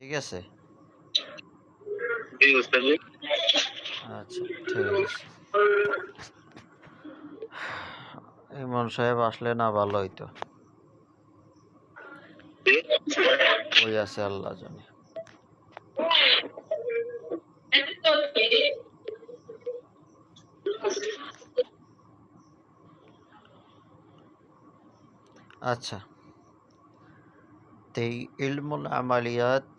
ঠিক আছে? জি ওস্তাদ জি। আচ্ছা, ঠিক আছে। ইমন সাহেব আসলে না ভালো হইতো। জি। ওই আছে আল্লাহ জানে। আচ্ছা, এই ইলমুল আমালিয়াত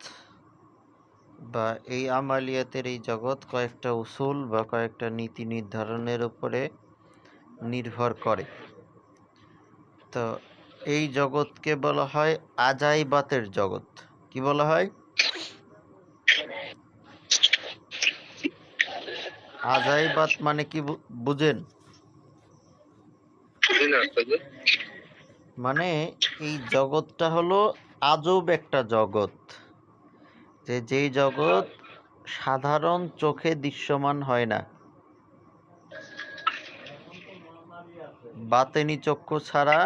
বা এই আমালিয়াতের এই জগৎ কয়েকটা উসুল বা কয়েকটা নীতি নির্ধারণের উপরে নির্ভর করে। তো এই জগৎকে বলা হয় আজাইবাতের জগৎ। কি বলা হয়? আজাইবাত মানে কি বুঝেন? জি না ওস্তাদ জি। মানে এই জগৎটা হলো আজব একটা জগৎ, যেই জগৎ সাধারণ চোখে দৃশ্যমান হয় না। বাতেনি চক্ষু ছাড়া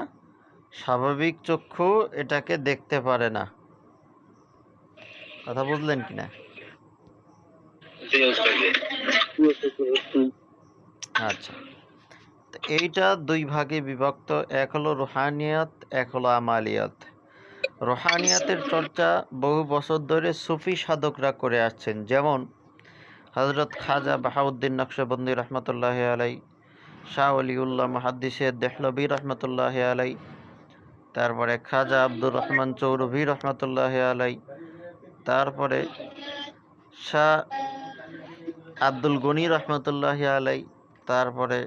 স্বাভাবিক চক্ষু এটাকে দেখতে পারে না। কথা বুঝলেন কিনা? জি ওস্তাদ জি। আচ্ছা, তো এইটা দুই ভাগে বিভক্ত, এক হলো রুহানিয়াত, এক হলো আমালিয়াত। রুহানিয়াতের চর্চা বহু বছর ধরে সুফি সাধকরা করে আসছেন, যেমন হযরত খাজা বাহাউদ্দিন নকশবন্দি রহমতুল্লাহ আলাই, শাহ ওলিউল্লাহ মুহাদ্দিসে দেহলভী রহমতুল্লাহ আলাই, তারপরে খাজা আব্দুর রহমান চৌরভী রহমতুল্লাহ আলাই, তারপরে শাহ আব্দুল গনি রহমতুল্লাহ আলাই, তারপরে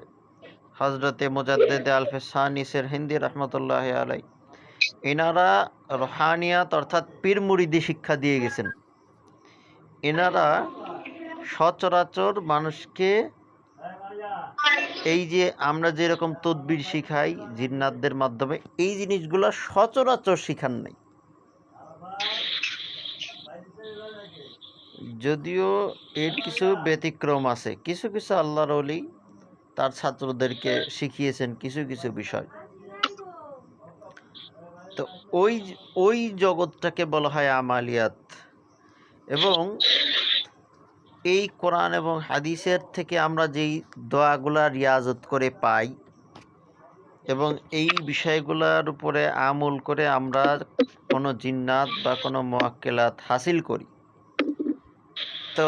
হজরতে মুজাদ্দেদে আলফে সানিসের হিন্দি রহমতুল্লাহ আলাই। এনারা রুহানিয়াত অর্থাৎ পীর মুরিদি শিক্ষা দিয়ে গেছেন। এনারা সচরাচর মানুষকে এই যে আমরা যেরকম তদবির শিখাই জিন্নাতদের মাধ্যমে, এই জিনিসগুলো সচরাচর শিখান নাই। যদিও এর কিছু ব্যতিক্রম আছে, কিছু কিছু আল্লাহর ওলি তার ছাত্রদেরকে শিখিয়েছেন কিছু কিছু বিষয়। তো ওই ওই জগৎটাকে বলা হয় আমালিয়াত। এবং এই কোরআন এবং হাদিসের থেকে আমরা যেই দোয়াগুলা রিয়াজত করে পাই এবং এই বিষয়গুলোর উপরে আমল করে আমরা কোনো জিন্নাত বা কোনো মুআক্কেলাত হাসিল করি, তো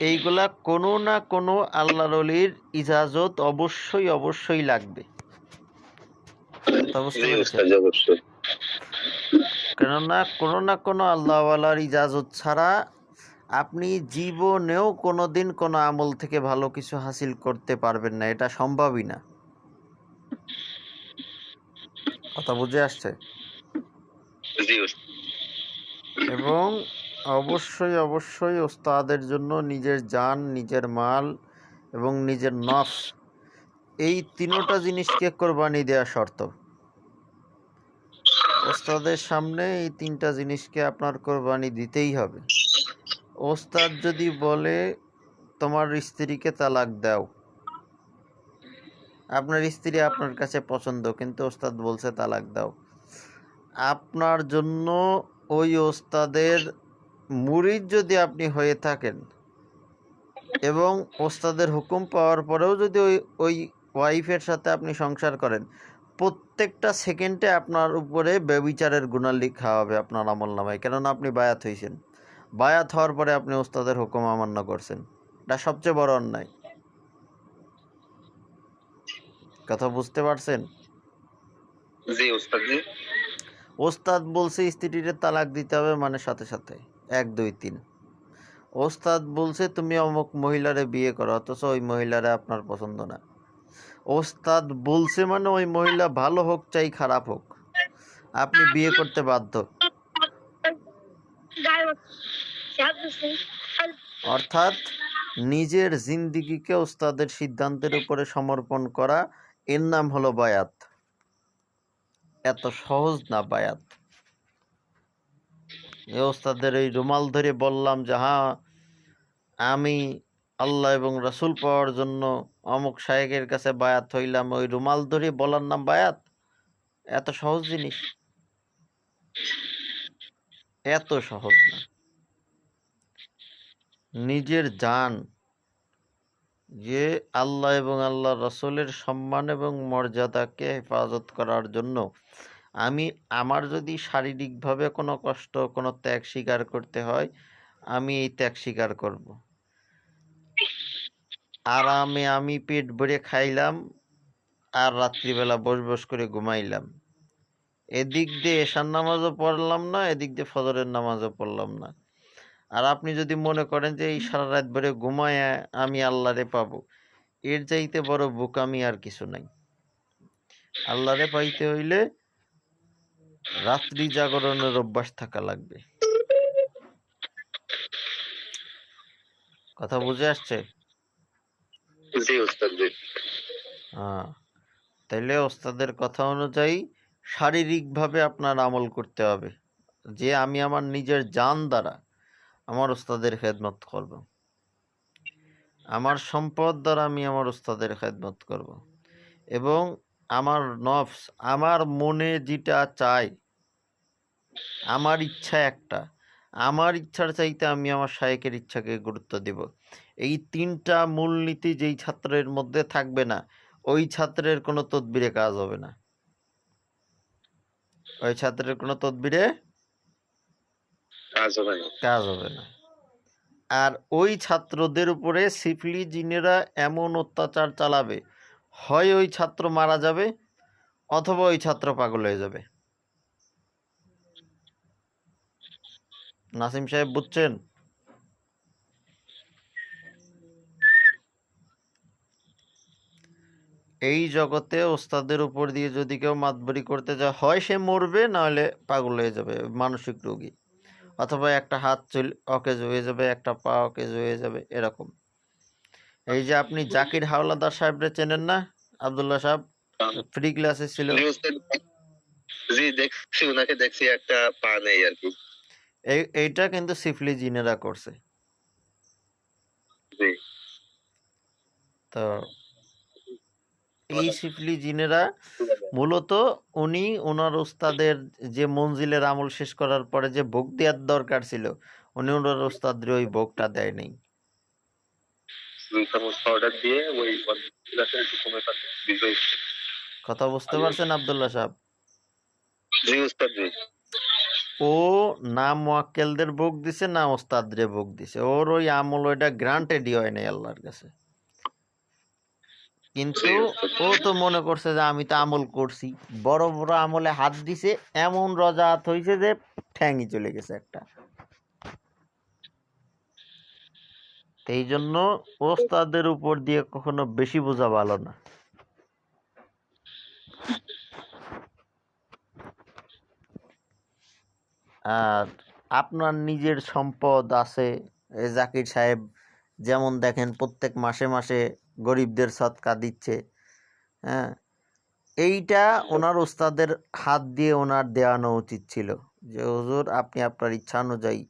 এইগুলা কোনো না কোনো আল্লাহর ওলির ইজাজত অবশ্যই অবশ্যই লাগবে। কথা বুঝতে জি পেরেছেন? ওস্তাদ জি অবশ্যই। কেননা কোনো না কোনো আল্লাহওয়ালার ইজাজত ছাড়া আপনি জীবনেও কোনোদিন কোনো আমল থেকে ভালো কিছু হাসিল করতে পারবেন না, এটা সম্ভবই না। কথা বুঝে আসছে? জি ওস্তাদ। এবং অবশ্যই অবশ্যই ওস্তাদের জন্য নিজের জান, নিজের মাল এবং নিজের নফস, এই তিনোটা জিনিসকে কোরবানি দেওয়া শর্ত। ওস্তাদের সামনে এই তিনটা জিনিসকে আপনার কোরবানি দিতেই হবে। ওস্তাদ যদি বলে তোমার স্ত্রীকে তালাক দাও, আপনার স্ত্রী আপনার কাছে পছন্দ কিন্তু ওস্তাদ বলছে তালাক দাও, আপনার জন্য ওই ওস্তাদের মুরিদ যদি আপনি হয়ে থাকেন এবং ওস্তাদের হুকুম পাওয়ার পরেও যদি ওই ওয়াইফের সাথে আপনি সংসার করেন, প্রত্যেকটা সেকেন্ডে আপনার উপরে ব্যভিচারের গুনাহ লেখা হবে আপনার আমলনামায়। কেননা আপনি বায়াত হয়েছেন, বায়াত হওয়ার পরে আপনি ওস্তাদের হুকুম অমান্য করছেন। এটা সবচেয়ে বড় অন্যায়। কথা বুঝতে পারছেন? জি ওস্তাদ জি। ওস্তাদ বলছে স্ত্রীর তালাক দিতে হবে, মানে সাথে সাথে 1 2 3। ওস্তাদ বলছে তুমি অমুক মহিলারে বিয়ে করো, অথচ ওই মহিলারে আপনার পছন্দ না। ওস্তাদ বলছে মানে ওই মহিলা ভালো হোক চাই খারাপ হোক, আপনি বিয়ে করতে বাধ্য। অর্থাৎ নিজের জিন্দিগিকে ওস্তাদের সিদ্ধান্তের উপরে সমর্পণ করা, এর নাম হলো বায়াত। এত সহজ না বায়াত। এ ওস্তাদের এই রুমাল ধরে বললাম যে হ্যাঁ আমি আল্লাহ এবং রাসূল পাওয়ার জন্য অমুক শায়েখের কাছে বায়াত হইলাম, ওই রুমাল ধরে বলার নাম বায়াত? এত সহজ জিনিস? এত সহজ না। নিজের জান, যে আল্লাহ এবং আল্লাহ রসুলের সম্মান এবং মর্যাদাকে হেফাজত করার জন্য আমি আমার যদি শারীরিকভাবে কোনো কষ্ট, কোনো ত্যাগ স্বীকার করতে হয়, আমি এই ত্যাগ স্বীকার করব। আরামে আমি পেট ভরে খাইলাম আর রাত্রিবেলা বস করে ঘুমাইলাম। এদিক দিয়ে এশার নামাজও পড়লাম না, এদিক দিয়ে ফজরের নামাজও পড়লাম না। আর আপনি যদি মনে করেন যে এই সারা রাত ভরে ঘুমায় আমি আল্লাহরে পাবো, এর চাইতে বড় বোকামি আর কিছু নাই। আল্লাহরে পাইতে হইলে রাত্রি জাগরণের অভ্যাস থাকা লাগবে। কথা বুঝে আসছে? জি উস্তাদ জি। হ্যাঁ, তাইলে ওস্তাদের কথা অনুযায়ী শারীরিকভাবে আপনার আমল করতে হবে, যে আমি আমার নিজের জান দ্বারা আমার ওস্তাদের খেদমত করব, আমার সম্পদ দ্বারা আমি আমার ওস্তাদের খেদমত করব, এবং আমার নফস, আমার মনে যেটা চায়, আমার ইচ্ছা একটা, আমার ইচ্ছার চাইতে আমি আমার শায়েখের ইচ্ছাকে গুরুত্ব দেব। এই তিনটা মূলনীতি যেই ছাত্রের মধ্যে থাকবে না, ওই ছাত্রের কোনো তদবিরে কাজ হবে না। ওই ছাত্রের কোনো তদবিরে কাজ হবে না। কাজ হবে না। আর ওই ছাত্রদের উপরে সিফলি জিনেরা এমন অত্যাচার চালাবে, হয় ওই ছাত্র মারা যাবে অথবা ওই ছাত্র পাগল হয়ে যাবে। নাসিম সাহেব বুঝছেন? এই জগতে ওস্তাদের উপর দিয়ে যদি কেউ মাতবরি করতে যায়, হয় সে মরবে, না হলে পাগল হয়ে যাবে, মানসিক রোগী, অথবা একটা হাত অকেজ হয়ে যাবে, একটা পা অকেজ হয়ে যাবে, এরকম। এই যে আপনি জাকির হাওলাদার সাহেবরে চেনেন না? আব্দুল্লাহ সাহেব ফ্রি ক্লাসে ছিল। জি উস্তাদ জি, দেখছি উনাকে, দেখছি একটা পা নেই আর কি। এইটা কিন্তু সিফলি জিনেরা করছে। জি তো এই সিফলি জিনেরা মূলত উনি ওনার উস্তাদের যে মঞ্জিলের আমল শেষ করার পরে যে ভোগ দেওয়ার দরকার ছিল, উনি ওনার উস্তাদের ওই ভোগটা দেয় নাই। দুই চামচ পাউডার দিয়ে ওই গ্লাসে একটু কমে থাকে বিজয়। কথা বুঝতে পারছেন আব্দুল্লাহ সাহেব? জি উস্তাদ জি। ও না মোয়াক্কেলদের ভোগ দিছে, না ওস্তাদরে ভোগ দিছে, ওর ওই আমল ওইটা গ্রান্টেডই হয় নাই আল্লাহর কাছে। কিন্তু জি উস্তাদ ও তো মনে করছে যে আমি তো আমল করছি, বড় বড় আমলে হাত দিছে, এমন রজাত হয়েছে যে ঠ্যাংই চলে গেছে একটা। এই জন্য ওস্তাদের উপর দিয়ে কখনো বেশি বোঝা ভালো না। আর আপনার নিজের সম্পদ আছে, এই জাকির সাহেব যেমন দেখেন প্রত্যেক মাসে মাসে গরিবদের সদকা দিচ্ছে, হ্যাঁ, এইটা ওনার ওস্তাদের হাত দিয়ে ওনার দেওয়ানো উচিত ছিল, যে হুজুর আপনি আপনার ইচ্ছা অনুযায়ী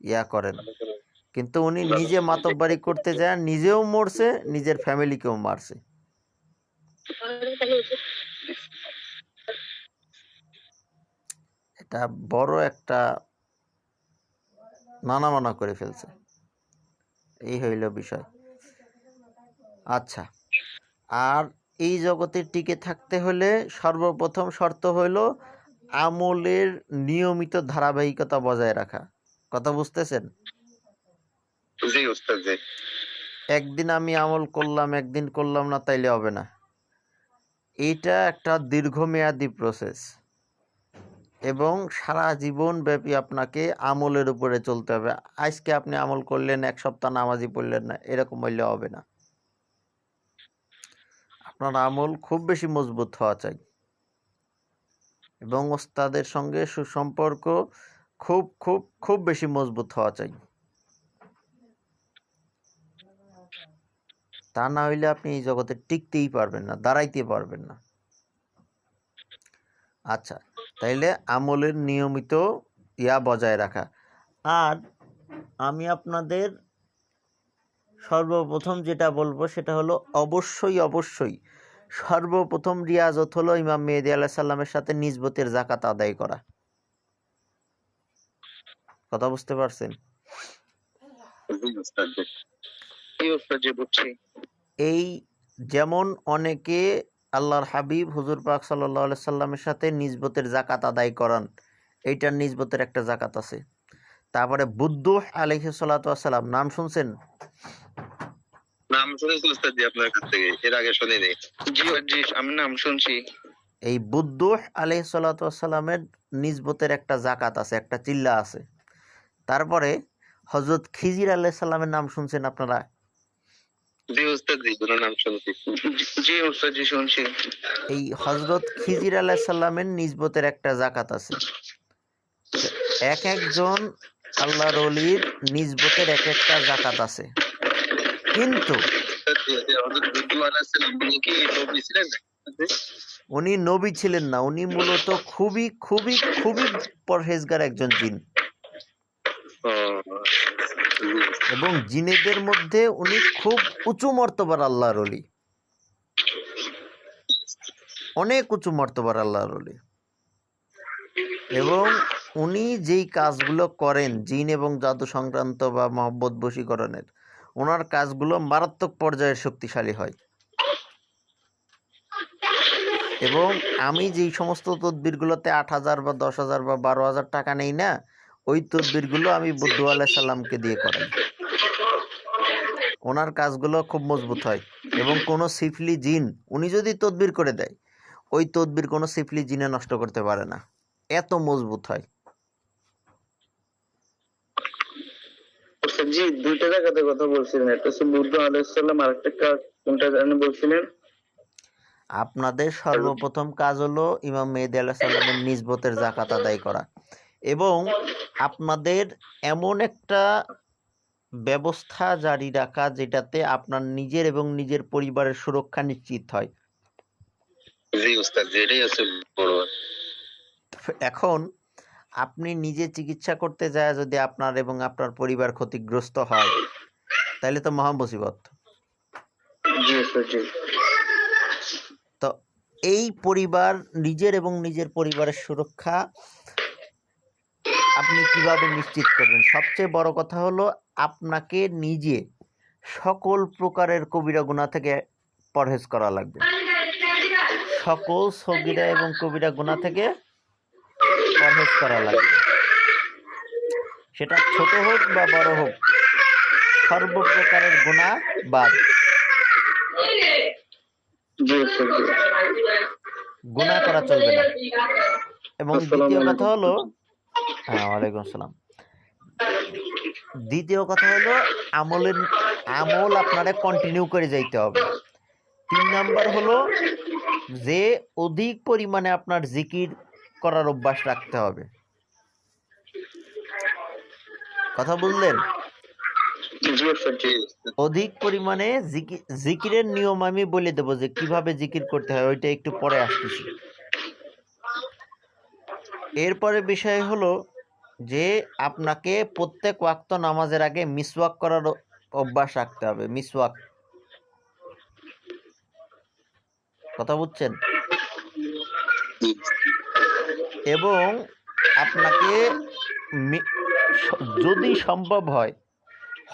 ইয়া করেন। কিন্তু উনি নিজে মাতব্বারি করতে যায়, নিজেও মরছে, নিজের ফ্যামিলিকেও মারছে। এটা বড় একটা নানা করে ফেলছে। এই হইল বিষয়। আচ্ছা, আর এই জগতে টিকে থাকতে হলে সর্বপ্রথম শর্ত হইল আমলের নিয়মিত ধারাবাহিকতা বজায় রাখা। কথা বুঝতেছেন? জি উস্তাদ জি। একদিন আমি আমল করলাম, একদিন করলাম না, তাইলে হবে না। এইটা একটা দীর্ঘমেয়াদী প্রসেস, এবং সারা জীবন ব্যাপী আপনাকে আমলের উপরে চলতে হবে। আজকে আপনি আমল করলেন, এক সপ্তাহ নামাজি পড়লেন না, এরকম হইলে হবে না। আপনার আমল খুব বেশি মজবুত হওয়া চাই, এবং ওস্তাদের সঙ্গে সুসম্পর্ক খুব খুব খুব বেশি মজবুত হওয়া চাই। তা না হইলে আপনি এই জগতে টিকতেই পারবেন না, দাঁড়াইতে পারবেন না। আচ্ছা, তাইলে আমলের নিয়মিত ইয়া বজায় রাখা। আর আমি আপনাদের সর্বপ্রথম যেটা বলবো সেটা হলো অবশ্যই সর্বপ্রথম রিয়াজত হলো ইমাম মেহেদী আলাইহিস সালামের সাথে নিজবতের যাকাত আদায় করা। কথা বুঝতে পারছেন? জি উস্তাদ জি। জি উস্তাদ জি, বুঝছি। এই যেমন অনেকে আল্লাহর হাবিব হুজুর পাক সাল্লাল্লাহু আলাইহি সাল্লামের সাথে নিজবতের যাকাত আদায় করান, এইটার নিজবতের একটা যাকাত আছে। তারপরে বুদ্দুহ আলাইহিস সালাতু ওয়াস সালাম, নাম শুনছেন? নাম শুনেছি উস্তাদ জি আপনার কাছ থেকে, এর আগে শুনিনি। জি জি, আমি নাম শুনছি। এই বুদ্দুহ আলাইহিস সালাতু ওয়াস সালামের নিজবতের একটা যাকাত আছে, একটা চিল্লা আছে। তারপরে হযরত খিজির আলাইহিস সালামের নাম শুনছেন আপনারা? জি উস্তাদ জি, ওনার নাম শুনছি। জি উস্তাদ জি, শুনছি। এই হযরত খিজির আলাইহিস সালামের নিজবতের একটা যাকাত আছে। তো এক একজন আল্লাহর ওলির নিজবতের এক একটা যাকাত আছে, কিন্তু উস্তাদ জি, যে হযরত বুদ্ধু আলাইহিস সালাম, উনি কি নবী ছিলেন নাকি? উনি নবী ছিলেন না, উনি মূলত খুবই খুবই খুবই পরহেজগার একজন জিন, ও, জি। এবং জিনেদের মধ্যে উনি খুব উঁচু মর্তবার আল্লাহর ওলি, অনেক উঁচু মর্তবার আল্লাহর ওলি। এবং উনি যেই কাজগুলো করেন জিন এবং জাদু সংক্রান্ত বা মহব্বত বশীকরণের, ওনার কাজগুলো মারাত্মক পর্যায়ের শক্তিশালী হয়। এবং আমি যেই সমস্ত তদবিরগুলোতে 8,000 বা 10,000 বা 12,000 টাকা নেই না, ওই তদবিরগুলো আমি বুদ্ধু আলাইহিস সালামকে দিয়ে করাই। ওনার কাজগুলো খুব মজবুত হয়, এবং কোনো সিফলি জিন উনি যদি তদবির করে দেয়, ওই তদবির কোনো সিফলি জিনে নষ্ট করতে পারে না, এত মজবুত হয়। উস্তাদ জি, দুইটা জায়গাতে কথা বলছিলেন, একটা হচ্ছে বুদ্ধ আলাইহিস সালাম, আরেকটা কোনটা জানি বলছিলেন? আপনাদের সর্বপ্রথম কাজ হলো ইমাম মেহেদী আলাইহিস সালামের নিজবতের যাকাত আদায় করা, এবং আপনাদের এমন একটা ব্যবস্থা জারি রাখা যেটাতে আপনার নিজের এবং নিজের পরিবারের সুরক্ষা নিশ্চিত হয়। জি উস্তাদ জি, এটাই হচ্ছে বড়। এখন আপনি নিজে চিকিৎসা করতে যায় যদি আপনার এবং আপনার পরিবার ক্ষতিগ্রস্ত হয়, তাহলে তো মহা মুসিবত। জি উস্তাদ জি। তো এই পরিবার, নিজের এবং নিজের পরিবারের সুরক্ষা আপনি কিভাবে নিশ্চিত করবেন? সবচেয়ে বড় কথা হলো আপনাকে নিজে সকল প্রকারের কবিরা গুনাহ থেকে পরহেজ করা লাগবে। সকল সগীরা এবং কবিরা গুনাহ থেকে পরহেজ করা লাগবে। সেটা ছোট হোক বা বড় হোক, সর্বপ্রকারের গুনাহ বাদ। জি উস্তাদ জি। গুনাহ করা চলবে না। এবং আসসালামু দ্বিতীয় কথা আলাইকুম। হলো, ওয়ালাইকুম আসসালাম। দ্বিতীয় কথা হলো আমল আপনারে কন্টিনিউ করে যাইতে হবে। 3 নাম্বার হলো যে অধিক পরিমাণে আপনার জিকির করার অভ্যাস রাখতে হবে। কথা বুঝলেন? জি উস্তাদ জি। অধিক পরিমাণে জিকিরের নিয়ম আমি বলে দেবো যে কিভাবে জিকির করতে হয়, ওইটা একটু পরে আসতেছি। এরপরে বিষয় হলো যে আপনাকে প্রত্যেক ওয়াক্ত নামাজের আগে মিসওয়াক করার অভ্যাস রাখতে হবে। মিসওয়াক, কথা বুঝছেন? এবং আপনাকে যদি সম্ভব হয়,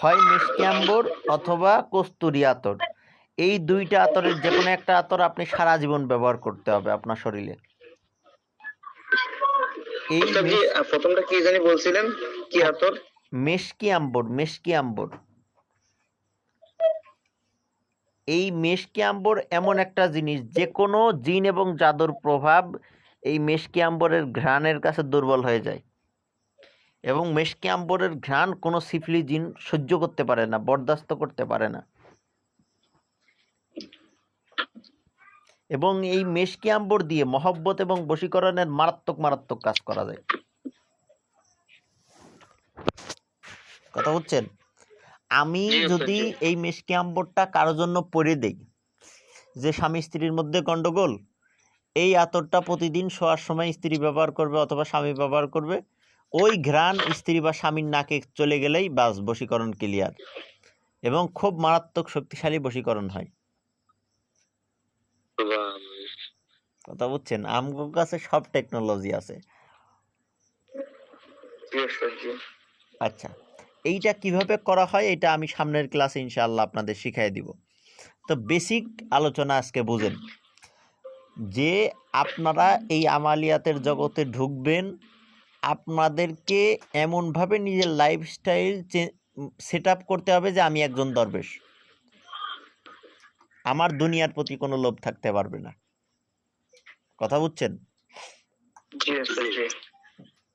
হয় মিশকি আম্বর অথবা কস্তুরি আতর, এই দুইটা আতরের যে কোনো একটা আতর আপনি সারা জীবন ব্যবহার করতে হবে আপনার শরীরে। এই উস্তাদ জি, প্রথমটা কি জানি বলছিলেন, কি আতর? মেশকি আম্বর, মেশকি আম্বর। এই মেশকি আম্বর এমন একটা জিনিস, যে কোনো জিন এবং জাদুর প্রভাব এই মেশকি আম্বরের ঘ্রাণের কাছে দুর্বল হয়ে যায়, এবং মেশকি আম্বরের ঘ্রাণ কোনো সিফলি জিন সহ্য করতে পারে না, বরদাস্ত করতে পারে না। এবং এই মেশকি আম্বর দিয়ে মহব্বত এবং বশীকরণের মারাত্মক মারাত্মক কাজ করা যায়। কথা বুঝছেন? আমি যদি এই মেশকি আম্বরটা কারো জন্য পরে দেই, যে স্বামী স্ত্রীর মধ্যে গন্ডগোল, এই আতরটা প্রতিদিন শোয়ার সময় স্ত্রী ব্যবহার করবে অথবা স্বামী ব্যবহার করবে, ওই ঘ্রাণ স্ত্রী বা স্বামীর নাকে চলে গেলেই বাস, বশীকরণ ক্লিয়ার, এবং খুব মারাত্মক শক্তিশালী বশীকরণ হয়। কথা বুঝছেন? আমার কাছে সব টেকনোলজি আছে। আচ্ছা, এইটা কিভাবে করা হয় এটা আমি সামনের ক্লাসে ইনশাআল্লাহ আপনাদের শিখিয়ে দিব। তো বেসিক আলোচনা আজকে বুঝেন যে আপনারা এই আমালিয়াতের জগতে ঢুকবেন, আপনাদেরকে এমনভাবে নিজের লাইফস্টাইল সেট আপ করতে হবে যে আমি একজন দরবেশ, আমার দুনিয়ার প্রতি কোনো লোভ থাকতে পারবে না। কথা বুঝছেন? জি স্যার জি।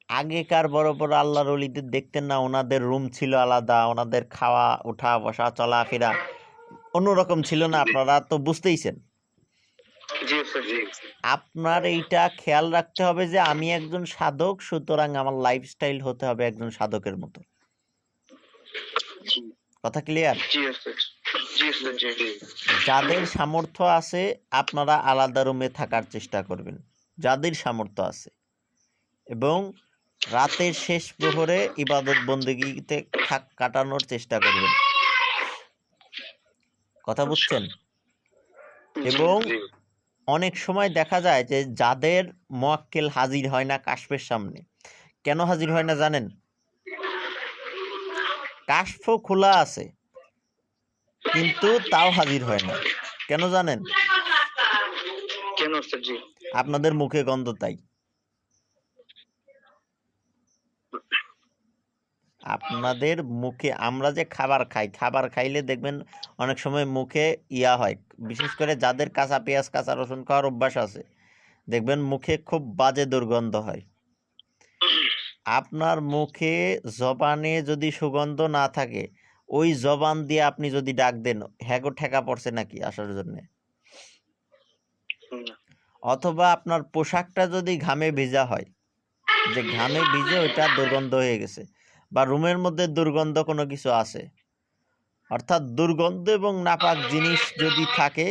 আগেকার বড় বড় আল্লাহর ওলিদের দেখতেন না, ওনাদের রুম ছিল আলাদা, ওনাদের খাওয়া ওঠা বসা চলাফেরা অন্যরকম ছিল না, আপনারা তো বুঝতেইছেন। জি স্যার জি। আপনার এইটা খেয়াল রাখতে হবে যে আমি একজন সাধক, সুতরাং আমার লাইফস্টাইল হতে হবে একজন সাধকের মতো। কথা ক্লিয়ার? জি স্যার জি স্যার জি। যাদের সামর্থ্য আছে আপনারা আলাদা রুমে থাকার চেষ্টা করবেন, যাদের সামর্থ্য আছে, এবং রাতের শেষ প্রহরে ইবাদত বন্দেগীতে কাটানোর চেষ্টা করবেন। কথা বুঝছেন? এবং অনেক সময় দেখা যায় যে যাদের মোয়াক্কেল হাজির হয় না কাশফের সামনে, কেন হাজির হয় না জানেন? কাশফ খোলা আছে কিন্তু তাও হাজির হয় না। কেন জানেন? কেন স্যার জি? আপনাদের মুখে গন্ধ তাই। আপনাদের মুখে, আমরা যে খাবার খাই, খাবার খাইলে দেখবেন অনেক সময় মুখে ইয়া হয়, বিশেষ করে যাদের কাঁচা পেঁয়াজ কাঁচা রসুন খাওয়ার অভ্যাস আছে, দেখবেন মুখে খুব বাজে দুর্গন্ধ হয়। আপনার মুখে জবানে যদি সুগন্ধ না থাকে, ওই জবান দিয়ে আপনি যদি ডাক দেন, হ্যাগো ঠেকা পড়ছে নাকি আসার জন্য, অথবা আপনার পোশাকটা যদি ঘামে ভেজা হয়, যে ঘামে ভিজে ওইটা দুর্গন্ধ হয়ে গেছে, বা রুমের মধ্যে দুর্গন্ধ কোনো কিছু আছে, অর্থাৎ দুর্গন্ধ এবং নাপাক জিনিস যদি থাকে,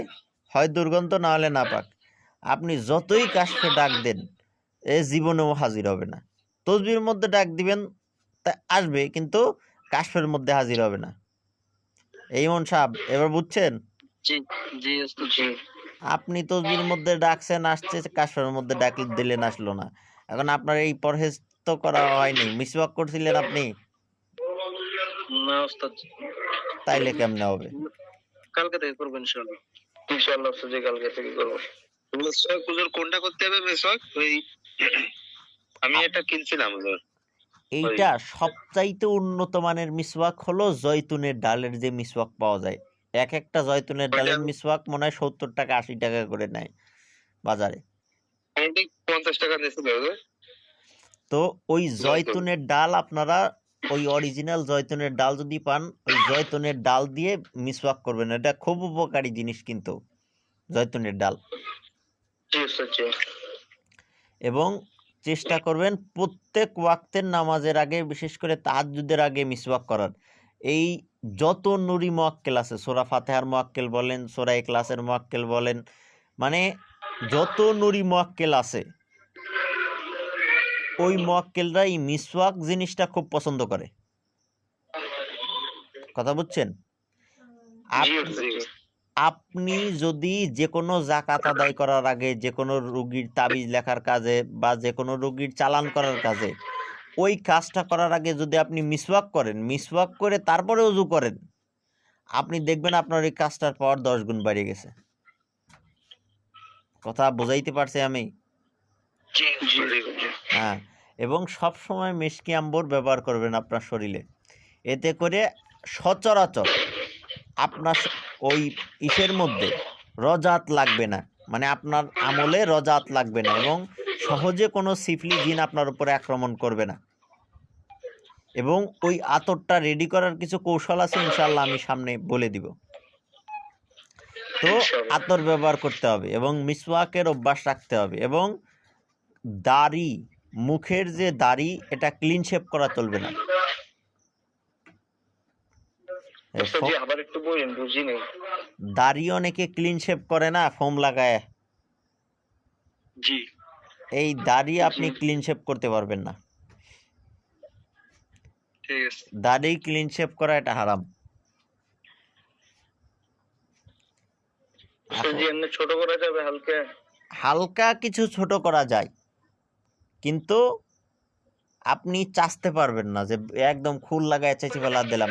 হয় দুর্গন্ধ না হলে নাপাক, আপনি যতই কাশফে ডাক দেন এ জীবনেও হাজির হবে না। তসবির মধ্যে ডাক দিবেন তা আসবে, কিন্তু কাশফের মধ্যে হাজির হবে না। এই মন সাহেব, এবার বুঝছেন? জি জি জি। আপনি তসবির মধ্যে ডাকছেন, আসছে, কাশফের মধ্যে ডাক দিলেন আসলো না। এখন আপনার এই পরহেজ তো করা হয়নি, মিসওয়াক করছিলেন আপনি, না ওস্তাদ, তাইলে কেমনে হবে? কালকে থেকে করবো ইনশাআল্লাহ। ইনশাআল্লাহ স্যার জি, কালকে থেকে করবো। মিসওয়াক হুজুর কোনটা করতে হবে মিসওয়াক? ওই আমি এটা কিনছিলাম হুজুর। এইটা সবচাইতে উন্নত মানের মিসওয়াক হলো জয়তুনের ডালের যে মিসওয়াক পাওয়া যায়। এক একটা জয়তুনের ডালের মিসওয়াক মনে হয় 70 টাকা 80 টাকা করে নেয় বাজারে। 50 টাকা দিয়েছিল হুজুর। তো ওই জয়তুনের ডাল আপনারা, ওই অরিজিনাল জয়তুনের ডাল যদি পান, ওই জয়তুনের ডাল দিয়ে মিসওয়াক করবেন, এটা খুব উপকারী জিনিস কিন্তু জয়তুনের ডাল। জি স্যার জি। এবং চেষ্টা করবেন প্রত্যেক ওয়াক্তের নামাজের আগে, বিশেষ করে তাহাজ্জুদের আগে মিসওয়াক করার। এই যত নুরি মোয়াক্কেল আছে, সূরা ফাতিহার মোয়াক্কেল বলেন, সূরা ইখলাসের মোয়াক্কেল বলেন, মানে যত নুরি মোয়াক্কেল আছে, ওই মোয়াক্কেলরা এই মিসওয়াক জিনিসটা খুব পছন্দ করে। কথা বুঝছেন? আপনি যদি যে কোনো জাকাত আদায় করার আগে, যে কোনো রুগীর তাবিজ লেখার কাজে, বা যে কোনো রুগীর চালান করার কাজে, ওই কাজটা করার আগে যদি আপনি মিসওয়াক করেন, মিসওয়াক করে তারপরে ওযু করেন, আপনি দেখবেন আপনার এই কাজটার পাওয়ার 10 গুণ বেড়ে গেছে। কথা বোঝাইতে পারছি আমি? হ্যাঁ। এবং সব সময় মেশকি আম্বর ব্যবহার করবেন আপনার শরীরে, এতে করে সচরাচর আপনার ওই ইসের মধ্যে রজাত লাগবে না, মানে আপনার আমলে রজাত লাগবে না, এবং সহজে কোনো সিফলি জিন আপনার উপরে আক্রমণ করবে না। এবং ওই আতরটা রেডি করার কিছু কৌশল আছে, ইনশাআল্লাহ আমি সামনে বলে দিব। তো আতর ব্যবহার করতে হবে এবং মিসওয়াকের অভ্যাস রাখতে হবে, এবং দাড়ি, মুখের যে দাড়ি, এটা ক্লিন শেভ করা চলবে না। আবার একটু বলেন, বুঝি নাই। দাড়ি অনেকে ক্লিন শেভ করে না, ফোম লাগায়। জি। এই দাড়ি আপনি ক্লিন শেভ করতে পারবেন না। ঠিক আছে। দাড়ি ক্লিন শেভ করা এটা হারাম। ছোট করা যাবে হালকা? হালকা কিছু ছোট করা যায়, কিন্তু আপনি চাচতে পারবেন না যে একদম খুল লাগায় চেঁচে ফেলা দিলাম,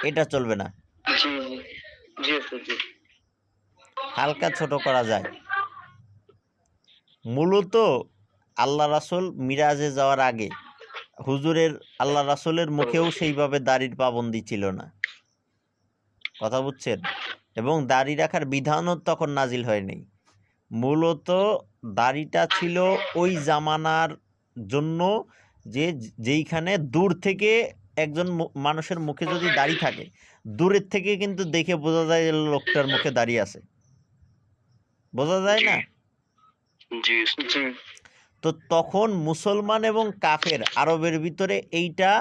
এটা চলবে না। জি জি উস্তাদ জি। হালকা ছোট করা যায়। মূলত আল্লাহ রাসূল মিরাজে যাওয়ার আগে হুজুরের আল্লাহ রাসূলের মুখেও সেইভাবে দাড়ির পাবন্দি ছিল না, কথা বুঝছেন? এবং দাড়ি রাখার বিধানও তখন নাজিল হয়নি। মূলত দাড়িটা ছিল ওই জামানার জন্য যে যেইখানে দূর থেকে একজন মানুষের মুখে যদি দাড়ি থাকে, দূরের থেকে কিন্তু দেখে বোঝা যায় যে লোকটার মুখে দাড়ি আছে, বোঝা যায় না? জি জি। তো তখন মুসলমান এবং কাফের আরবের ভিতরে এইটা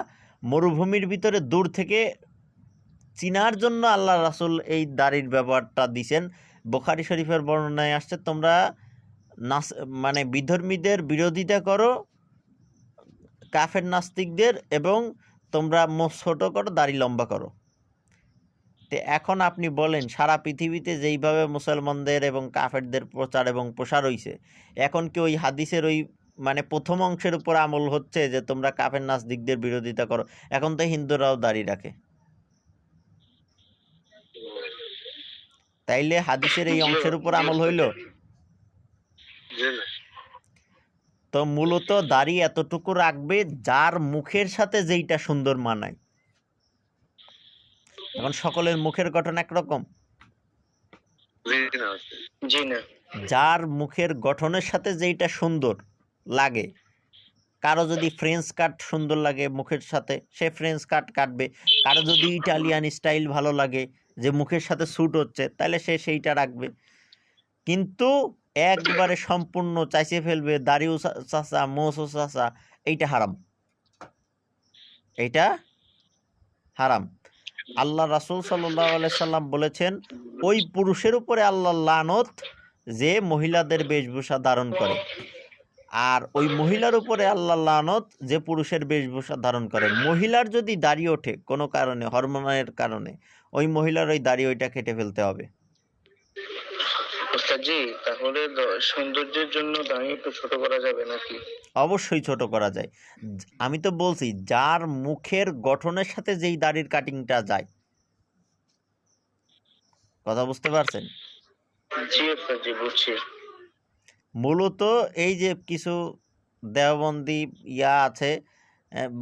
মরুভূমির ভিতরে দূর থেকে চিনার জন্য আল্লাহ রাসূল এই দাড়ির ব্যবহারটা দিছেন। বুখারী শরীফের বর্ণনায় আসছে, তোমরা মানে বিধর্মীদের বিরোধিতা করো, কাফের নাস্তিকদের, এবং তোমরা মুখ ছোট করো, দাড়ি লম্বা করো। তো এখন আপনি বলেন সারা পৃথিবীতে যেইভাবে মুসলমানদের এবং কাফেরদের প্রচার এবং প্রসার হইছে, এখন কি ওই হাদিসের ওই মানে প্রথম অংশের উপর আমল হচ্ছে যে তোমরা কাফের নাস্তিকদের বিরোধিতা করো? এখন তো হিন্দুরাও দাড়ি রাখে, তাইলে হাদিসের এই অংশের উপর আমল হইল? তো মূলত দাড়ি এতটুকু রাখবে যার মুখের সাথে যেইটা সুন্দর মানায়। এখন সকলের মুখের গঠন একরকম? জি না। যার মুখের গঠনের সাথে যেইটা সুন্দর লাগে, কারো যদি ফ্রেঞ্চ কাট সুন্দর লাগে মুখের সাথে, সে ফ্রেঞ্চ কাট কাটবে। কারো যদি ইটালিয়ান স্টাইল ভালো লাগে, যে মুখের সাথে স্যুট হচ্ছে, তাহলে সে সেইটা রাখবে। কিন্তু একবারে সম্পূর্ণ চাইছে ফেলবে দাড়িও চাচা মোসও চাচা, এইটা হারাম, এইটা হারাম। আল্লাহ রাসূল সাল্লাল্লাহু আলাইহি সাল্লাম বলেছেন, ওই পুরুষের উপরে আল্লাহর লানত যে মহিলাদের বেশভূষা ধারণ করে, আর ওই মহিলার উপরে আল্লাহর লানত যে পুরুষের বেশভূষা ধারণ করে। মহিলার যদি দাড়ি ওঠে কোনো কারণে, হরমোনের কারণে, ওই মহিলার ওই দাড়ি ওইটা কেটে ফেলতে হবে। ওস্তাদ জি, তাহলে সৌন্দর্যের জন্য দাড়ি একটু ছোট করা যাবে নাকি? অবশ্যই ছোট করা যায়। আমি তো বলছি যার মুখের গঠনের সাথে যেই দাড়ির কাটিংটা যায়, কথা বুঝতে পারছেন? জি ওস্তাদ জি, বুঝছি। মূলত এই যে কিছু দেওবন্দি ইয়া আছে,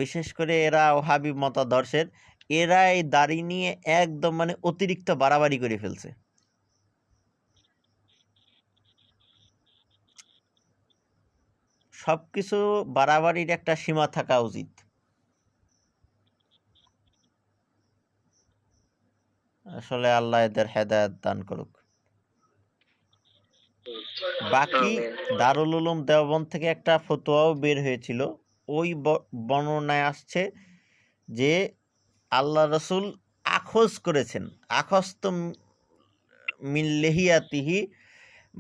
বিশেষ করে এরা ওহাবি মতাদর্শের, এরা এই দাড়ি নিয়ে একদম মানে অতিরিক্ত বাড়াবাড়ি করে ফেলছে। সবকিছু বাড়াবাড়ির একটা সীমা থাকা উচিত। আসলে আল্লাহ এদের হেদায়েত দান করুক। বাকি দারুল উলুম দেওবন্দ থেকে একটা ফতোয়াও বের হয়েছিল, ওই বর্ণনায় আসছে যে আল্লাহ রসুল আখজ করেছেন, আখস্ত মিন লেহিয়াতিহি,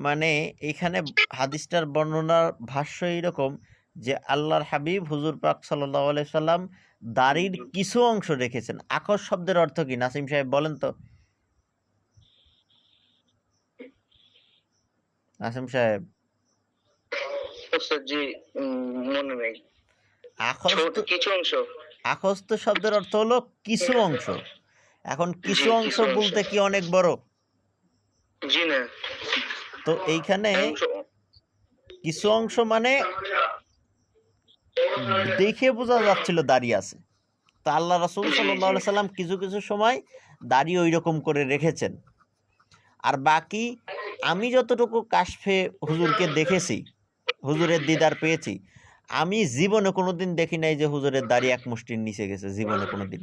মানে এখানে হাদিসটার বর্ণনার ভাষ্য এইরকম যে আল্লাহর হাবিব হুজুর পাক সাল্লাল্লাহু আলাইহি সাল্লাম দাড়ির কিছু অংশ রেখেছেন। আখজ শব্দের অর্থ কি নাসিম সাহেব বলেন তো? নাসিম সাহেব, জি মনে নেই। কিছু অংশ, আখস্ত শব্দের অর্থ হলো কিছু অংশ। এখন কিছু অংশ বলতে কি অনেক বড়? জি না। তো এইখানে কিছু অংশ মানে দেখে বোঝা যাচ্ছিল দাঁড়িয়ে আছে। তো আল্লাহ রাসূল সাল্লাল্লাহু আলাইহি সাল্লাম কিছু কিছু সময় দাড়ি ওই রকম করে রেখেছেন। আর বাকি আমি যতটুকু কাশফে হুজুরকে দেখেছি, হুজুরের দিদার পেয়েছি, আমি জীবনে কোনোদিন দেখি নাই যে হুজুরের দাড়ি এক মুষ্টির নিচে গেছে, জীবনে কোনোদিন।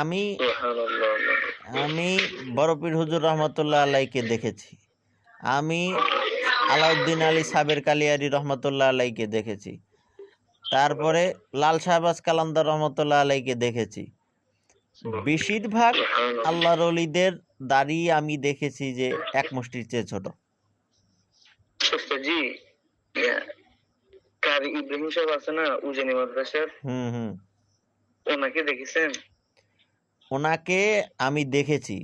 আমি আমি বড়পীর হুজুর রহমতুল্লাহ আলাইকে দেখেছি, আমি আলাউদ্দিন আলী সাবের কালিয়ারি রহমতুল্লাহ আলাইকে দেখেছি, তারপরে লাল শাহবাজ কালান্দার রহমতুল্লাহ আলাইকে দেখেছি। বেশিরভাগ আল্লাহর ওলিদের দাড়ি আমি দেখেছি যে এক মুষ্টির চেয়ে ছোট। জি, কারি ইব্রাহিম সাহেব আছে না উজানি মাদ্রাসার, ওনাকে দেখেছেন? ওনাকে আমি দেখেছি।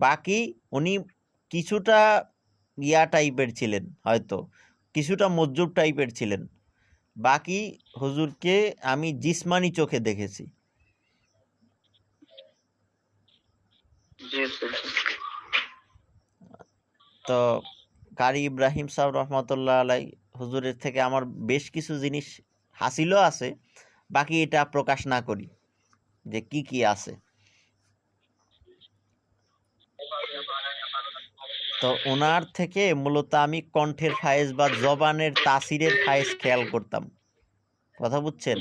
বাকি উনি কিছুটা ইয়া টাইপের ছিলেন হয়তো, কিছুটা মজ্জুব টাইপের ছিলেন, বাকি হুজুরকে আমি জিসমানি চোখে দেখেছি। জি হুজুর। তো কারি ইব্রাহিম সাহেব রহমতুল্লাহ আলাই হুজুরের থেকে আমার বেশ কিছু জিনিস হাসিলও আছে, বাকি এটা প্রকাশ না করি যে কি কি আছে। তো ওনার থেকে মূলত আমি কণ্ঠের ফায়েজ বা জবানের তাসিরের ফায়েজ খেয়াল করতাম। কথা বুঝছেন?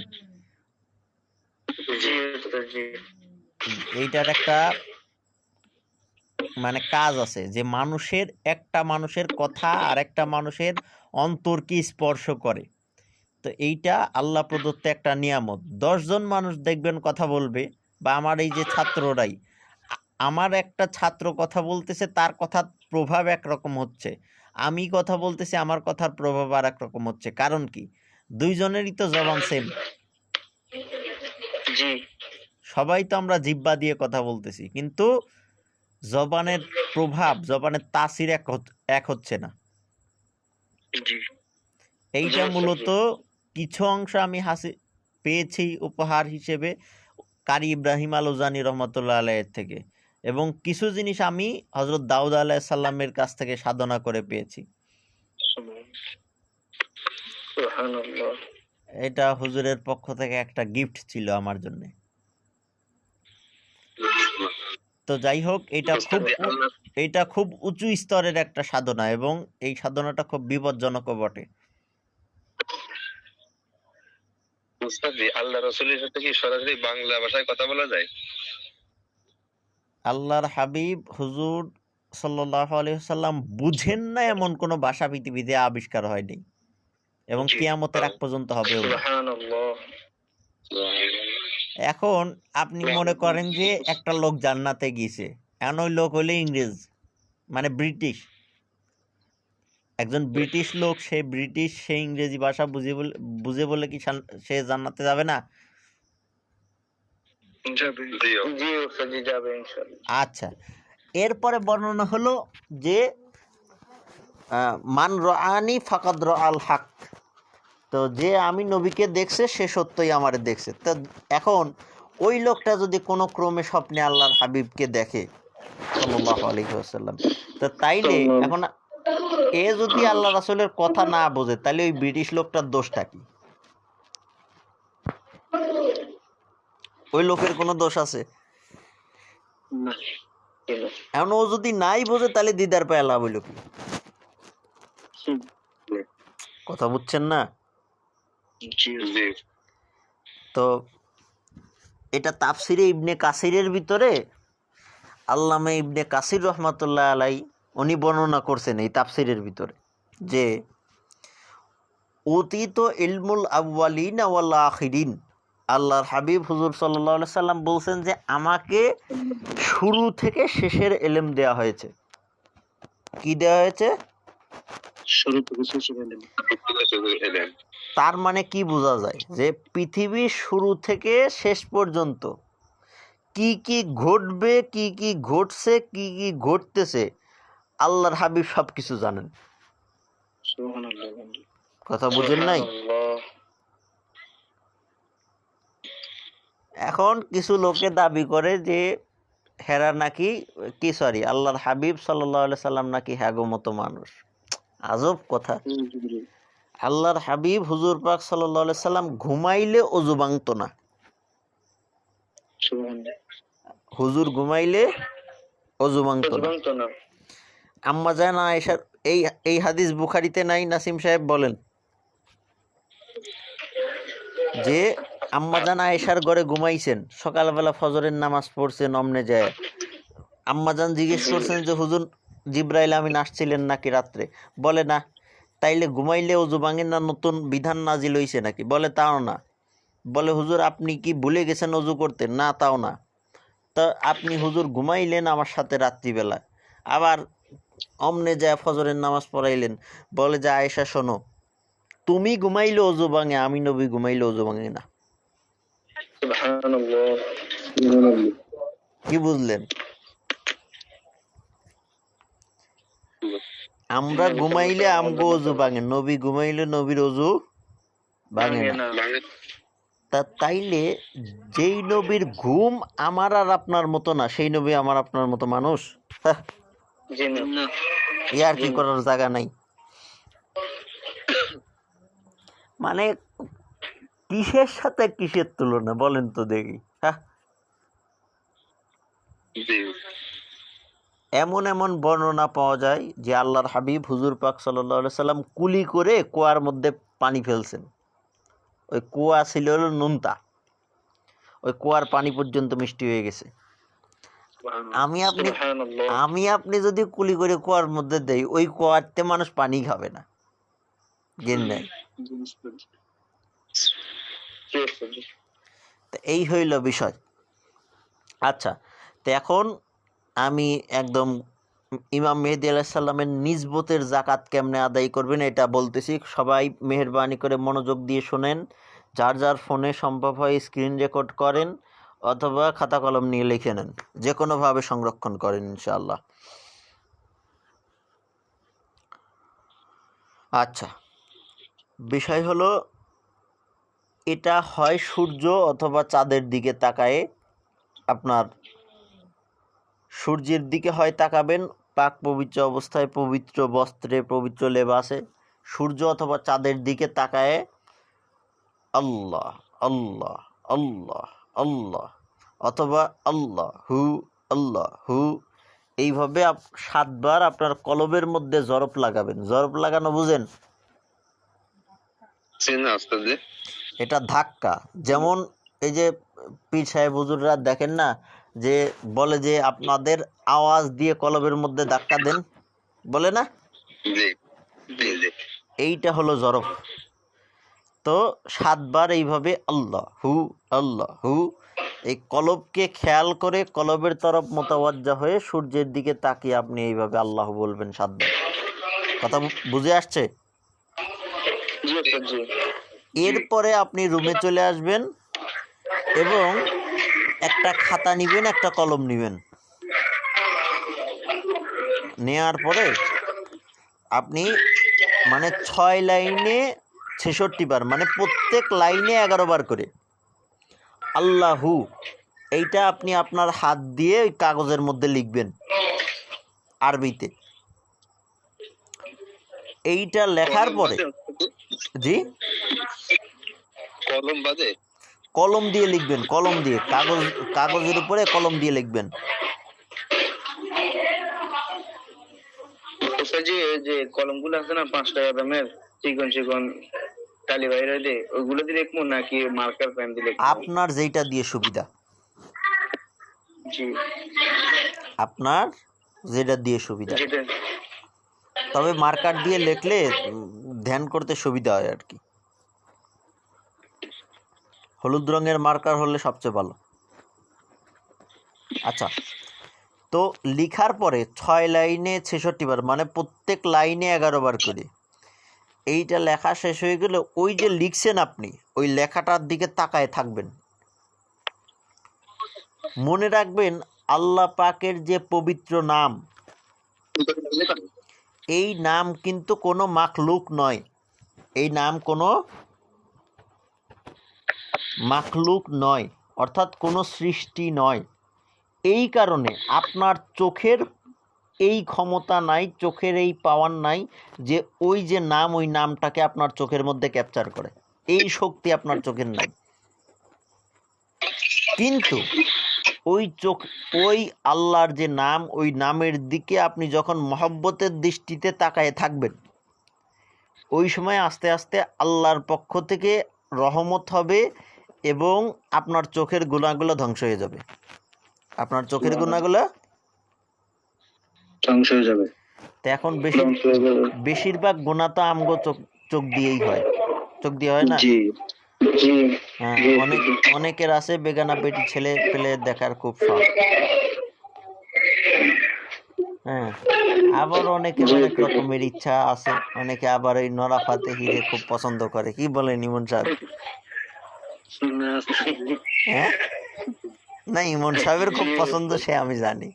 জি হুজুর, জি। এইটার একটা মানে কাজ আছে যে মানুষের কথা আর একটা মানুষের অন্তরকে স্পর্শ করে। তো এইটা আল্লাহ প্রদত্ত একটা নিয়ামত। 10 জন মানুষ দেখবেন কথা বলবে, বা আমার এই যে ছাত্ররাই, আমার একটা ছাত্র কথা বলতেছে, তার কথার প্রভাব একরকম হচ্ছে, আমি কথা বলতেছি, আমার কথার প্রভাব আর একরকম হচ্ছে। কারণ কি? দুইজনেরই তো জবান সেম। জি সবাই তো আমরা জিহ্বা দিয়ে কথা বলতেছি, কিন্তু জবানের প্রভাব, জবানের তাসির এক হচ্ছে না। জি এইটা জি মূলত জি। কিছু অংশ আমি পেয়েছি উপহার হিসেবে কারি ইব্রাহিম আলুজানি রহমতুল্লাহ আলাইয়ের থেকে, এবং কিছু জিনিস আমি হজরত দাউদ আলাইসাল্লামের কাছ থেকে সাধনা করে পেয়েছি। সুবহানাল্লাহ। এটা হুজুরের পক্ষ থেকে একটা গিফট ছিল আমার জন্য। তো যাই হোক, এটা খুব উঁচু স্তরের একটা সাধনা, এবং এই সাধনাটা খুব বিপজ্জনকও বটে। মুস্তাফি, আল্লাহ রাসূলের সাথে কি সরাসরি বাংলা ভাষায় কথা বলা যায়? আল্লাহর হাবিব হুজুর সাল্লাল্লাহু আলাইহি ওয়াসাল্লাম বুঝেন না এমন কোনো ভাষা পৃথিবীতে আবিষ্কার হয়নি, এবং জি। কিয়ামতের আগ পর্যন্ত হবেও না। সুবহানাল্লাহ। এখন আপনি মনে করেন যে একটা লোক জান্নাতে গিয়েছে, এখন ওই লোক হইলে ইংরেজ, মানে ব্রিটিশ। একজন ব্রিটিশ লোক, সে ইংরেজি ভাষা বুঝে বলে কি সে জান্নাতে যাবে না? যাবে। জি ওস্তাদ, জি যাবে ইনশাআল্লাহ। আচ্ছা, এরপরে বর্ণনা হলো যে মান রাআনি ফাকাদ রাআল হক। তো যে আমি নবীকে দেখছে সে সত্যই আমারে দেখছে। তো এখন ওই লোকটা যদি কোনো ক্রমে স্বপ্নে আল্লাহর হাবিবকে দেখে সাল্লাল্লাহু আলাইহি ওয়াসাল্লাম, তো তাইলে এখন এ যদি আল্লাহ রাসূলের কথা না বোঝে, তাহলে ওই ব্রিটিশ লোকটার দোষটা কি? ওই লোকের কোনো দোষ আছে? না। এখন ও যদি নাই বোঝে, তাহলে দিদার পায় লাভ হইল কি? কথা বুঝছেন না? জি জি। তো এটা তাফসিরে ইবনে কাসিরের ভিতরে আল্লামা ইবনে কাসির রহমাতুল্লাহ আলাই উনি বর্ণনা করছেন এই তাফসিরের ভিতরে যে অতীত ইলমুল আউয়ালিন ওয়াল আখিরিন, আল্লাহর হাবিব হুজুর সাল্লাল্লাহু আলাইহি সাল্লাম বলছেন যে আমাকে শুরু থেকে শেষের ইলম দেয়া হয়েছে। কি দেয়া হয়েছে? শুরু থেকে শেষের ইলম। তার মানে কি বোঝা যায়? যে পৃথিবীর শুরু থেকে শেষ পর্যন্ত কি কি ঘটবে, কি কি ঘটছে, কি কি ঘটতেছে, আল্লাহর হাবিব সবকিছু জানেন। সুবহানাল্লাহ। কথা বুঝেন নাই? এখন কিছু লোকে দাবি করে যে হেরা নাকি আল্লাহর হাবিব সাল্লাল্লাহু আলাইহি সাল্লাম নাকি হ্যাগো মতো মানুষ। আজব কথা। আল্লাহর হাবিব হুজুর পাক সাল্লাল্লাহু আলাইহি সাল্লাম ঘুমাইলে অজু ভাঙতো না। হুজুর ঘুমাইলে অজু ভাঙতো না। আম্মা জান আয়েশার এই হাদিস বুখারীতে নাই, নাসিম সাহেব বলেন, যে আম্মাজান আয়েশার ঘরে ঘুমাইছেন, সকালবেলা ফজরের নামাজ পড়ছেন, অমনে যায় আম্মাজান জিজ্ঞেস করছেন যে হুজুর জিব্রাইল আমিন আসছিলেন নাকি রাত্রে? বলে না। তাইলে ঘুমাইলে অজু ভাঙে না, নতুন বিধান নাজিল হইছে নাকি? বলে তাও না। বলে হুজুর আপনি কি ভুলে গেছেন অজু করতে? না, তাও না। তা আপনি হুজুর ঘুমাইলেন আমার সাথে রাত্রিবেলা, আবার অমনে যায় ফজরের নামাজ পড়াইলেন। বলে যে আয়েশা শোনো, তুমি ঘুমাইলে অজু ভাঙে, আমি নবী ঘুমাইলে অজু ভাঙে না। কি বুঝলেন? আমরা ঘুমাইলে আমগো অজু ভাঙে, নবী ঘুমাইলে নবীর অজু ভাঙে না। তা তাইলে যেই নবীর ঘুম আমার আর আপনার মতো না, সেই নবী আমার আপনার মতো মানুষ? ইয়ার কি করার জায়গা নাই। মানে কিসের সাথে কিসের তুলনা বলেন তো দেখি। এমন এমন বর্ণনা পাওয়া যায় যে আল্লাহর হাবিব হুজুর পাক সাল্লাল্লাহু আলাইহি সাল্লাম কুলি করে কুয়ার মধ্যে পানি ফেলছেন। ওই কুয়া ছিল হলো নুনতা, ওই কুয়ার পানি পর্যন্ত মিষ্টি হয়ে গেছে। আমি আপনি যদি কুলি করে কুয়ার মধ্যে দেই, ওই কুয়াতে মানুষ পানি খাবে না, জ্ঞান নাই। এই হইল বিষয়। আচ্ছা, তো এখন আমি একদম ইমাম মেহেদী আলাইহিস সালামের নিসবতের যাকাত কেমনে আদায় করবেন এটা বলতেছি। সবাই মেহেরবানি করে মনোযোগ দিয়ে শোনেন। যার যার ফোনে সম্ভব হয় স্ক্রিন রেকর্ড করেন অথবা খাতা কলম নিয়ে লিখে নেন, যে কোনোভাবে সংরক্ষণ করেন ইনশাআল্লাহ। আচ্ছা, বিষয় হলো এটা হয় সূর্য অথবা চাঁদের দিকে তাকায়ে, আপনার সূর্যের দিকে হয় তাকাবেন পাক পবিত্র অবস্থায়, পবিত্র বস্ত্রে, পবিত্র লেবাসে, সূর্য অথবা চাঁদের দিকে তাকায়ে আল্লাহ আল্লাহ আল্লাহ আল্লাহ অথবা আল্লাহ হু এইভাবে 7 বার আপনার কলবের মধ্যে জরফ লাগাবেন। জরফ লাগানো বুঝেন? এটা ধাক্কা। যেমন এই যে পীর সাহেব হুজুররা দেখেন না, যে বলে যে আপনাদের আওয়াজ দিয়ে কলবের মধ্যে ধাক্কা দেন, বলে না? এইটা হলো জরফ। তো 7 বার এইভাবে আল্লাহ হু এই কলবকে খেয়াল করে কলবের তরফ মোতাওয়াজ্জা হয়ে সূর্যের দিকে তাকিয়ে আপনি এইভাবে আল্লাহ বলবেন 7 বার। কথা বুঝে আসছে? এরপরে আপনি রুমে চলে আসবেন এবং একটা খাতা নিবেন, একটা কলম নিবেন। নেয়ার পরে আপনি মানে 6 লাইনে 66 বার, মানে প্রত্যেক লাইনে 11 বার করে আল্লাহু, এইটা আপনি আপনার হাত দিয়ে ওই কাগজের মধ্যে লিখবেন আরবিতে। এইটা লেখার পরে জি কলম দিয়ে লিখবেন, কলম দিয়ে কাগজের উপরে কলম দিয়ে লিখবেন। যে কলমগুলো আছে না 5 টাকা দামের চিকন চিকন কালি বাইরে দে, ওইগুলো দিয়ে লিখবো নাকি মার্কার পেন দিয়ে লিখবো? আপনার যেটা দিয়ে সুবিধা। জি, আপনার যেটা দিয়ে সুবিধা। তবে মার্কার দিয়ে লিখলে ধ্যান করতে সুবিধা হয় আর কি। হলুদ রঙের মার্কার হলে সবচেয়ে ভালো। আচ্ছা, তো লিখার পরে 6 লাইনে 66 বার, মানে প্রত্যেক লাইনে 11 বার করে। এইটা লেখা শেষ হয়ে গেলে ওই যে লিখছেন আপনি, ওই লেখাটার দিকে তাকায় থাকবেন। মনে রাখবেন আল্লাহ পাকের যে পবিত্র নাম, এই নাম কিন্তু কোনো মাখলুক নয়। এই নাম কোনো মাখলুক নয়, অর্থাৎ কোনো সৃষ্টি নয়। এই কারণে আপনার চোখের এই ক্ষমতা নাই, চোখের এই পাওয়ার নাই যে ওই যে নাম, ওই নামটাকে আপনার চোখের মধ্যে ক্যাপচার করে। এই শক্তি আপনার চোখের নাই। কিন্তু ওই আল্লাহর যে নাম, ওই নামের দিকে আপনি যখন মহব্বতের দৃষ্টিতে তাকায় থাকবেন, ওই সময় আস্তে আস্তে আল্লাহর পক্ষ থেকে রহমত হবে এবং আপনার চোখের গুনাহগুলো ধ্বংস হয়ে যাবে। আপনার চোখের গুনাহগুলো ধ্বংস হয়ে যাবে। তো এখন বেশিরভাগ গুনাহ তো আমগো চোখ দিয়েই হয়। চোখ দিয়ে হয় না? হ্যাঁ, অনেকের আছে বেগানা বেটি ছেলে পেলে দেখার খুব শখ। হ্যাঁ, আবার অনেকের অনেক রকমের ইচ্ছা আছে। অনেকে আবার এই নরা ফাতেহিরে খুব পছন্দ করে। কি বলেন ইমন সাহেব? হ্যাঁ, না, ইমন সাহেবের খুব পছন্দ সে আমি জানি।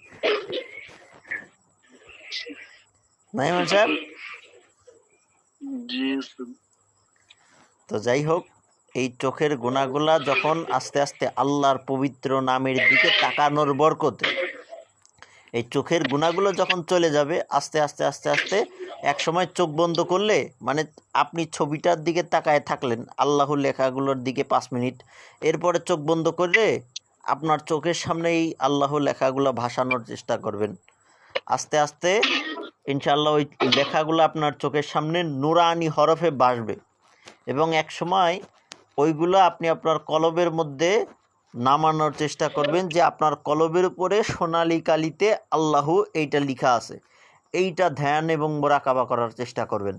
না ইমাম সাহেব? জি উস্তাদ। তো যাই হোক, এই চোখের গুণাগুলা যখন আস্তে আস্তে আল্লাহর পবিত্র নামের দিকে তাকানোর বরকতে এই চোখের গুণাগুলো যখন চলে যাবে আস্তে আস্তে আস্তে আস্তে এক সময় চোখ বন্ধ করলে, মানে আপনি ছবিটার দিকে তাকায় থাকলেন, আল্লাহর লেখাগুলোর দিকে 5 মিনিট, এরপরে চোখ বন্ধ করে আপনার চোখের সামনে এই আল্লাহর লেখাগুলো ভাসানোর চেষ্টা করবেন। আস্তে আস্তে ইনশাআল্লাহ ওই লেখাগুলো আপনার চোখের সামনে নুরানি হরফে ভাসবে এবং এক সময় ওইগুলো আপনি আপনার কলবের মধ্যে নামানোর চেষ্টা করবেন যে আপনার কলবের উপরে সোনালী কালিতে আল্লাহ এইটা লেখা আছে, এইটা ধ্যান এবং মোরাকাবা করার চেষ্টা করবেন।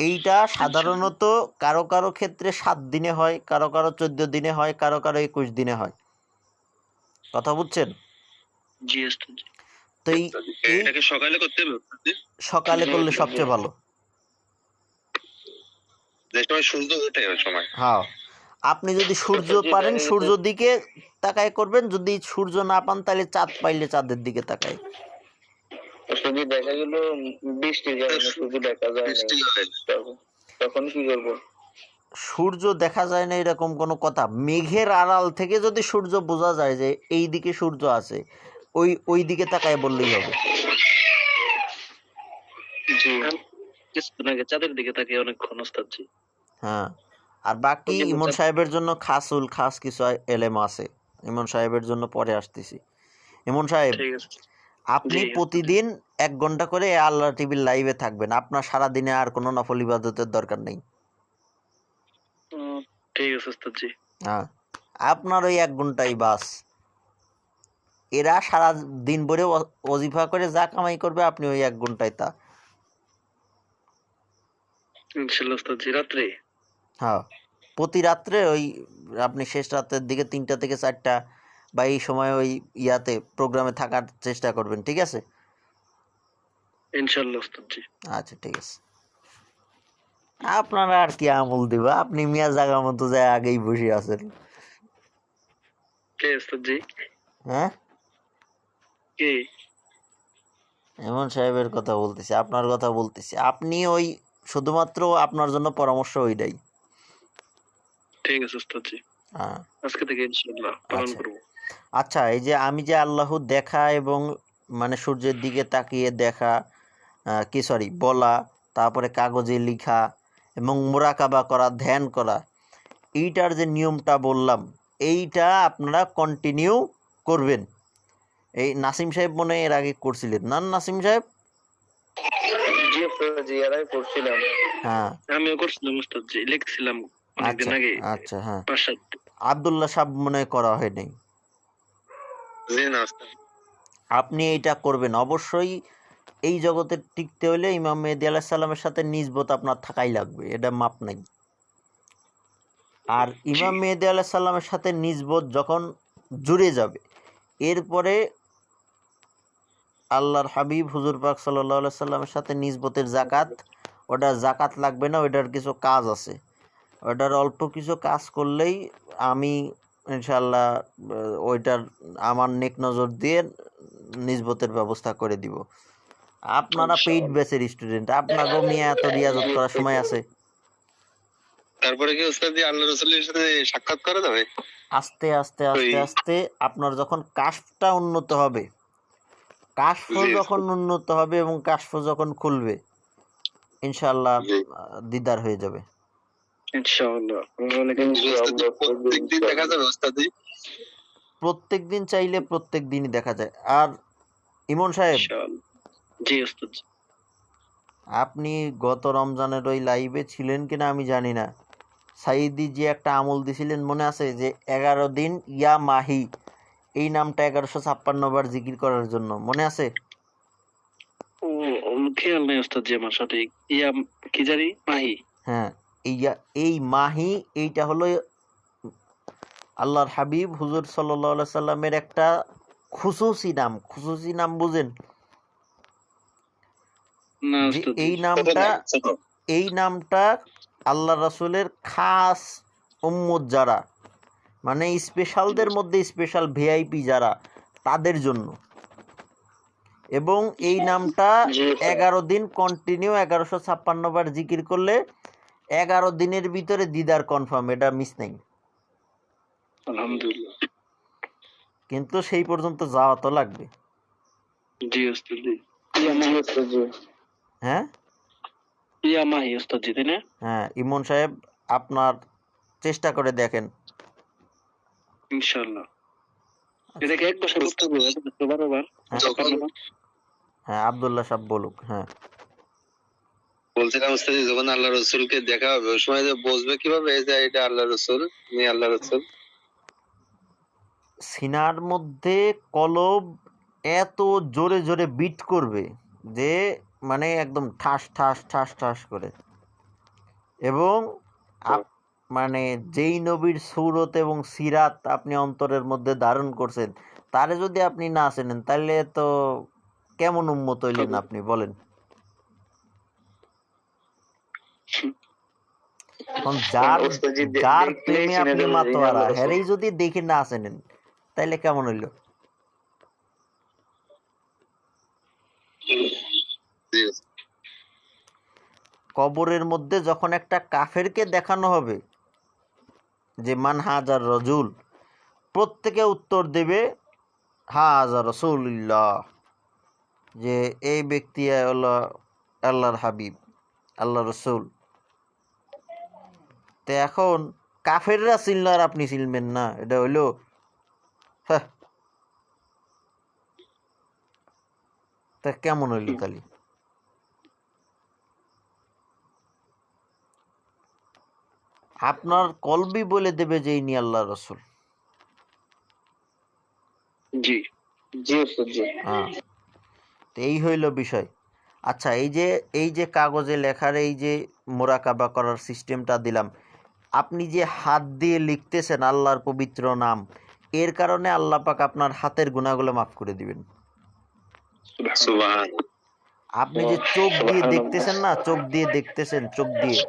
এইটা সাধারণত কারো কারো ক্ষেত্রে 7 দিনে হয়, কারো কারো 14 দিনে হয়, কারো কারো 21 দিনে হয়। কথা বুঝছেন? জি উস্তাদ। তো এটাকে সকালে করতে হবে উস্তাদ? সকালে করলে সবচেয়ে ভালো। যে সময় সূর্য ওঠে ওই সময়। হ্যাঁ, আপনি যদি সূর্য পারেন সূর্য দিকে তাকায় করবেন, যদি সূর্য না পান তাহলে চাঁদ পাইলে চাঁদের দিকে তাকায়। যদি দেখা গেল বৃষ্টির কারণে সূর্য দেখা যায় না, তখন কি করব? সূর্য দেখা যায় না এরকম কোনো কথা, মেঘের আড়াল থেকে যদি সূর্য বোঝা যায় যে এই দিকে সূর্য আছে, ওই দিকে তাকায় বললেই হবে। জি, কিছুক্ষণ আগে চাঁদের দিকে তাকিয়ে অনেকক্ষণ ওস্তাদ জি। হ্যাঁ, আর বাকি ইমন সাহেবের জন্য খাস কিছু এলেম আছে, ইমন সাহেবের জন্য পরে আসতেছি। ইমন সাহেব, ঠিক আছে। আপনি জি, প্রতিদিন 1 ঘন্টা করে আল্লাহ টিভির লাইভে থাকবেন, আপনার সারা দিনে আর কোনো নফল ইবাদতের দরকার নেই। ঠিক আছে ওস্তাদ জি। হ্যাঁ, আপনার ওই 1 ঘন্টাই বাস। এরা সারা দিন ভরে ওজিফা করে যা কামাই করবে, আপনি ওই 1 ঘন্টায় তা। ইনশাআল্লাহ ওস্তাদ জি। রাত্রে? হ্যাঁ, প্রতি রাত্রে ওই আপনি শেষ রাতের দিকে 3টা থেকে 4টা বা এই সময় ওই ইয়াতে প্রোগ্রামে থাকার চেষ্টা করবেন, ঠিক আছে? ইনশাআল্লাহ ওস্তাদ জি। আচ্ছা, ঠিক আছে। আপনারা আর কি আমল দিব, আপনি মিয়া জায়গা মতো যায় আগেই বসে আছেন। কে ওস্তাদ জি? হ্যাঁ, কে? এমন সাহেবের কথা বলতেছি, আপনার কথা বলতেছি। আপনি ওই শুধুমাত্র আপনার জন্য পরামর্শ ওইটাই। ঠিক আছে ওস্তাদ জি। হ্যাঁ, আজকে থেকে ইনশাআল্লাহ পালন আচ্ছা করব। আচ্ছা, এই যে আমি যে আল্লাহ দেখা এবং মানে সূর্যের দিকে তাকিয়ে দেখা, কি সরি বলা, তারপরে কাগজে লেখা এবং মোরাকাবা করা, ধ্যান করা, এইটার যে নিয়মটা বললাম, এইটা আপনারা কন্টিনিউ করবেন। এই নাসিম সাহেব মনে হয় এর আগে করছিলেন না, নাসিম সাহেব? জি ওস্তাদ জি, এর আগে করছিলাম। হ্যাঁ, আমিও করছিলাম ওস্তাদ জি, লিখছিলাম অনেকদিন আচ্ছা আগে। আচ্ছা, হ্যাঁ, 5-7। আব্দুল্লাহ সাহেব মনে হয় করা হয়নি। জি না ওস্তাদ। আপনি এইটা করবেন অবশ্যই। এই জগতে টিকতে হলে ইমাম মেহেদী আলাইহিস সালামের সাথে নিসবত আপনার থাকাই লাগবে, এটা মাপ নাই। আর ইমাম মেহেদী আলাইহিস সালামের সাথে নিসবত যখন জুড়ে যাবে, এরপরে আল্লাহর হাবিব হুজুর পাক সাল্লাল্লাহু আলাইহি সাল্লামের সাথে নিসবতের জাকাত, ওটা জাকাত লাগবে না, ওটার কিছু কাজ আছে, ওটার অল্প কিছু কাজ করলেই আমি ইনশাআল্লাহ ওইটার আমার নেক নজর দিয়ে নিসবতের ব্যবস্থা করে দিব। আপনারা পেইড ব্যাচের স্টুডেন্ট, আপনাকেও মিয়া এত রিয়াজত করার সময় আছে? তারপরে কি ওস্তাদ জি আল্লাহ রাসূলের সাথে সাক্ষাৎ করা যাবে? আস্তে আস্তে আস্তে আস্তে আপনার যখন কাশফটা উন্নত হবে, কাশফ যখন উন্নত হবে এবং কাশফ যখন খুলবে, ইনশাআল্লাহ দিদার হয়ে যাবে। ইনশাআল্লাহ। প্রত্যেকদিন দেখা যাবে ওস্তাদ জি? প্রত্যেক দিন চাইলে প্রত্যেক দিনই দেখা যায়। আর ইমন সাহেব, ইনশাআল্লাহ। জি ওস্তাদ জি। আপনি গত রমজানের ওই লাইভে ছিলেন কিনা আমি জানি না, সাইদি যে একটা আমল দিছিলেন মনে আছে, যে 11 দিন ইয়া মাহি, এই নামটা 1156 বার জিকির করার জন্য, মনে আছে? ও খেয়াল নাই ওস্তাদ জি আমার সাথে। ইয়া কি জানি মাহি। হ্যাঁ, এই মাহি, এইটা হলো আল্লাহর হাবিব হুজুর সাল্লাল্লাহু আলাইহি সাল্লামের একটা খুসুসি নাম। খুসুসি নাম বুঝেন? না যে ওস্তাদ জি। এই নামটা আল্লাহ রাসূলের খাস উম্মত যারা, মানে স্পেশালদের মধ্যে স্পেশাল ভিআইপি যারা, তাদের জন্য এবং এই নামটা জি স্যার। 11 দিন কন্টিনিউ 1156 বার জিকির করলে 11 দিনের ভিতরে দিদার কনফার্ম, এটা মিস নেই। আলহামদুলিল্লাহ। কিন্তু সেই পর্যন্ত যাওয়া তো লাগবে। জি ওস্তাদ জি। জি ওস্তাদ জি। হ্যাঁ মাহি ওস্তাদ জি, তাই না? হ্যাঁ, ইমন সাহেব আপনার চেষ্টা করে দেখেন। ইনশাআল্লাহ। এটা কি এক বছর করতে হবে? 12 বার? হ্যাঁ 56 বার? হ্যাঁ, আব্দুল্লাহ সাহেব বলুক। হ্যাঁ, বলছিলাম ওস্তাদ জি, যখন আল্লাহ রসুলকে দেখা হবে ওই সময় যে বুঝবে কিভাবে যে এটা আল্লাহ রসুল, ইনি আল্লাহ রসুল? সিনার মধ্যে কলব এত জোরে জোরে বিট করবে যে মানে একদম ঠাস ঠাস ঠাস ঠাস করে, এবং মানে যেই নবীর সূরত এবং সিরাত আপনি অন্তরের মধ্যে ধারণ করছেন তারে যদি আপনি না চেনেন তাহলে তো কেমন উম্মত হইলেন আপনি বলেন। এখন যার যার প্রেমে আপনি মাতোয়ারা হেরেই যদি দেখে না চেনেন তাইলে কেমন হইল? কবরের মধ্যে যখন একটা কাফেরকে দেখানো হবে যে মান হাজার রজুল, প্রত্যেকে উত্তর দেবে হাজার রসুল্লাহ, যে এই ব্যক্তি হলো আল্লাহর হাবিব, আল্লাহ রসুল। তো এখন কাফেররা চিনল আর আপনি চিনবেন না, এটা হইলো হ্যাঁ, তা কেমন হইল তাহলে? আপনার কলবি বলে দেবে যে ইনি আল্লাহ রসুল। জি জি ওস্তাদ জি। হ্যাঁ, তো এই হইল বিষয়। আচ্ছা, এই যে কাগজে লেখার এই যে মোরাকাবা করার সিস্টেমটা দিলাম, আপনি যে হাত দিয়ে লিখতেছেন আল্লাহর পবিত্র নাম, এর কারণে আল্লাহ পাক আপনার হাতের গুনাহগুলো মাফ করে দিবেন। সুবহান। আপনি যে চোখ দিয়ে দেখতেছেন না, চোখ দিয়ে দেখতেছেন, চোখ দিয়ে,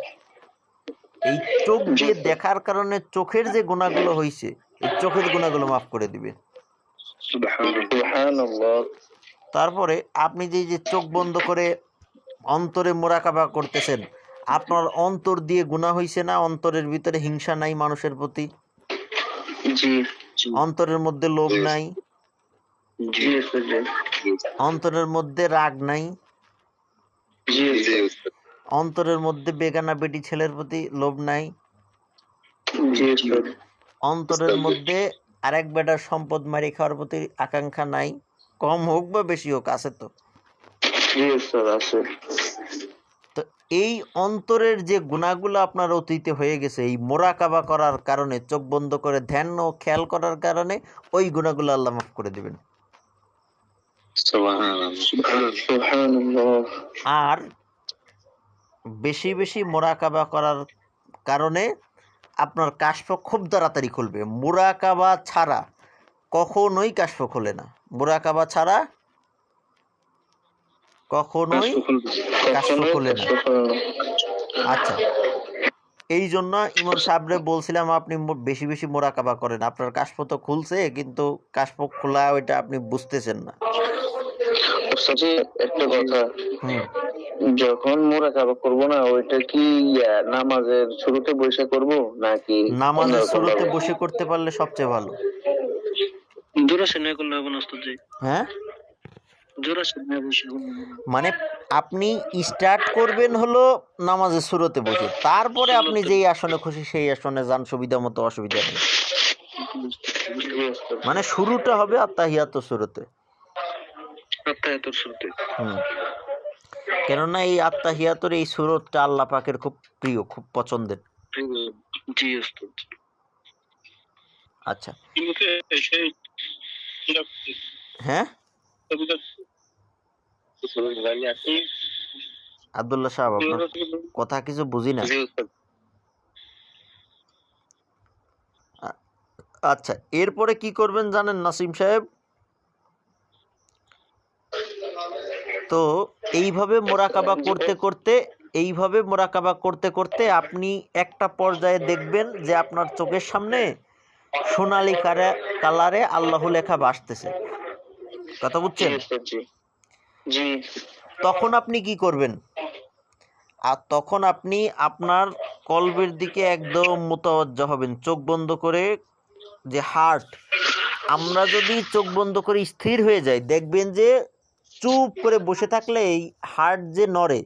এই চোখ দিয়ে দেখার কারণে চোখের যে গুনাহগুলো হইছে এই চোখের গুনাহগুলো মাফ করে দিবে। সুবহানাল্লাহ। তারপরে আপনি যে চোখ বন্ধ করে অন্তরে মোরাকাবা করতেছেন, আপনার অন্তর দিয়ে গুনাহ হইছে না? অন্তরের ভিতরে হিংসা নাই মানুষের প্রতি, জি অন্তরের মধ্যে লোভ নাই, জি অন্তরের মধ্যে রাগ নাই, জি অন্তরের মধ্যে বেগানা বেটি ছেলের প্রতি লোভ নাই, জি অন্তরের মধ্যে আরেক বেটার সম্পদ মারি খাওয়ার প্রতি আকাঙ্ক্ষা নাই, কম হোক বা বেশি হোক, আছে তো? জি স্যার আছে। তো এই অন্তরের যে গুণাগুলো আপনার অতীতে হয়ে গেছে, এই মোরাকাবা করার কারণে, চোখ বন্ধ করে ধ্যান ও খেয়াল করার কারণে ওই গুণাগুলো আল্লাহ মাফ করে দিবেন। আর বেশি বেশি মোরাকাবা করার কারণে আপনার কাশফ খুব তাড়াতাড়ি খুলবে। মোরাকাবা ছাড়া কখনোই কাশফ খোলে না, মোরাকাবা ছাড়া কখনোই কাশফ খোলে না। আচ্ছা, এই জন্য ইমাম সাহেবরে বলছিলাম আপনি বেশি বেশি মোরাকাবা করেন, আপনার কাশফ তো খুলছে কিন্তু কাশফ খোলা ওইটা আপনি বুঝতেছেন না। একটা কথা, হুম, যখন মোরাকাবা করব না ওইটা কি নামাজের শুরুতে বসে করব নাকি নামাজের শুরুতে বসে করতে পারলে সবচেয়ে ভালো। জোরাসে না করলে হবে না ওস্তাদ জি? হ্যাঁ, জোরাসে না বসে মানে আপনি স্টার্ট করবেন হলো নামাজের শুরুতে বসে, তারপরে আপনি যেই আসনে খুশি সেই আসনে যান, সুবিধা মতো, অসুবিধা নেই। মানে শুরুটা হবে আত্তাহিয়াতুর শুরুতে। আত্তাহিয়াতুর শুরুতে। কেননা এই আত্তাহিয়াতুর এই সূরতটা আল্লাহ পাকের খুব প্রিয়, খুব পছন্দের। জি ওস্তাদ। আচ্ছা, হ্যাঁ আব্দুল্লাহ সাহেব, আপনার কথা কিছু বুঝি না। আচ্ছা, এরপরে কি করবেন জানেন নাসিম সাহেব? তো এইভাবে মোরাকাবা করতে করতে আপনি একটা পর্যায়ে দেখবেন যে আপনার চোখের সামনে সোনালী কালারে আল্লাহ লেখা ভাসতেছে। কথা বুঝছেন? জি তখন আপনি কি করবেন? আর তখন আপনি আপনার কলবের দিকে একদম মোতাওয়াজ্জা হবেন, চোখ বন্ধ করে। যে হার্ট, আমরা যদি চোখ বন্ধ করে স্থির হয়ে যাই, দেখবেন যে চুপ করে বসে থাকলে এই হার্ট যে নড়ে,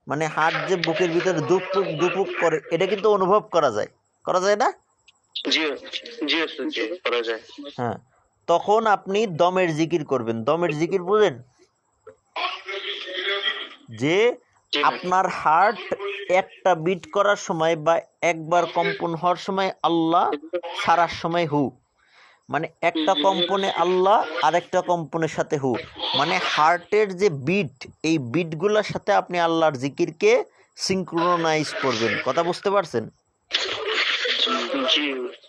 মানে হার্ট যে বুকের ভিতরে দুপুক দুপুক করে, এটা কিন্তু অনুভব করা যায়, করা যায় না? জি জি ওস্তাদ, জি করা যায়। হ্যাঁ, তখন আপনি দমের জিকির করবেন। দমের জিকির বুঝেন? যে জি না। আপনার হার্ট একটা বিট করার সময় বা একবার কম্পন হওয়ার সময় আল্লাহ, সারার সময় হু, মানে একটা কম্পনে আল্লাহ আর একটা কম্পনের সাথে হু, মানে হার্টের যে বিট, এই বিটগুলোর সাথে আপনি আল্লাহর জিকিরকে সিঙ্ক্রোনাইজ করবেন। কথা বুঝতে পারছেন? জি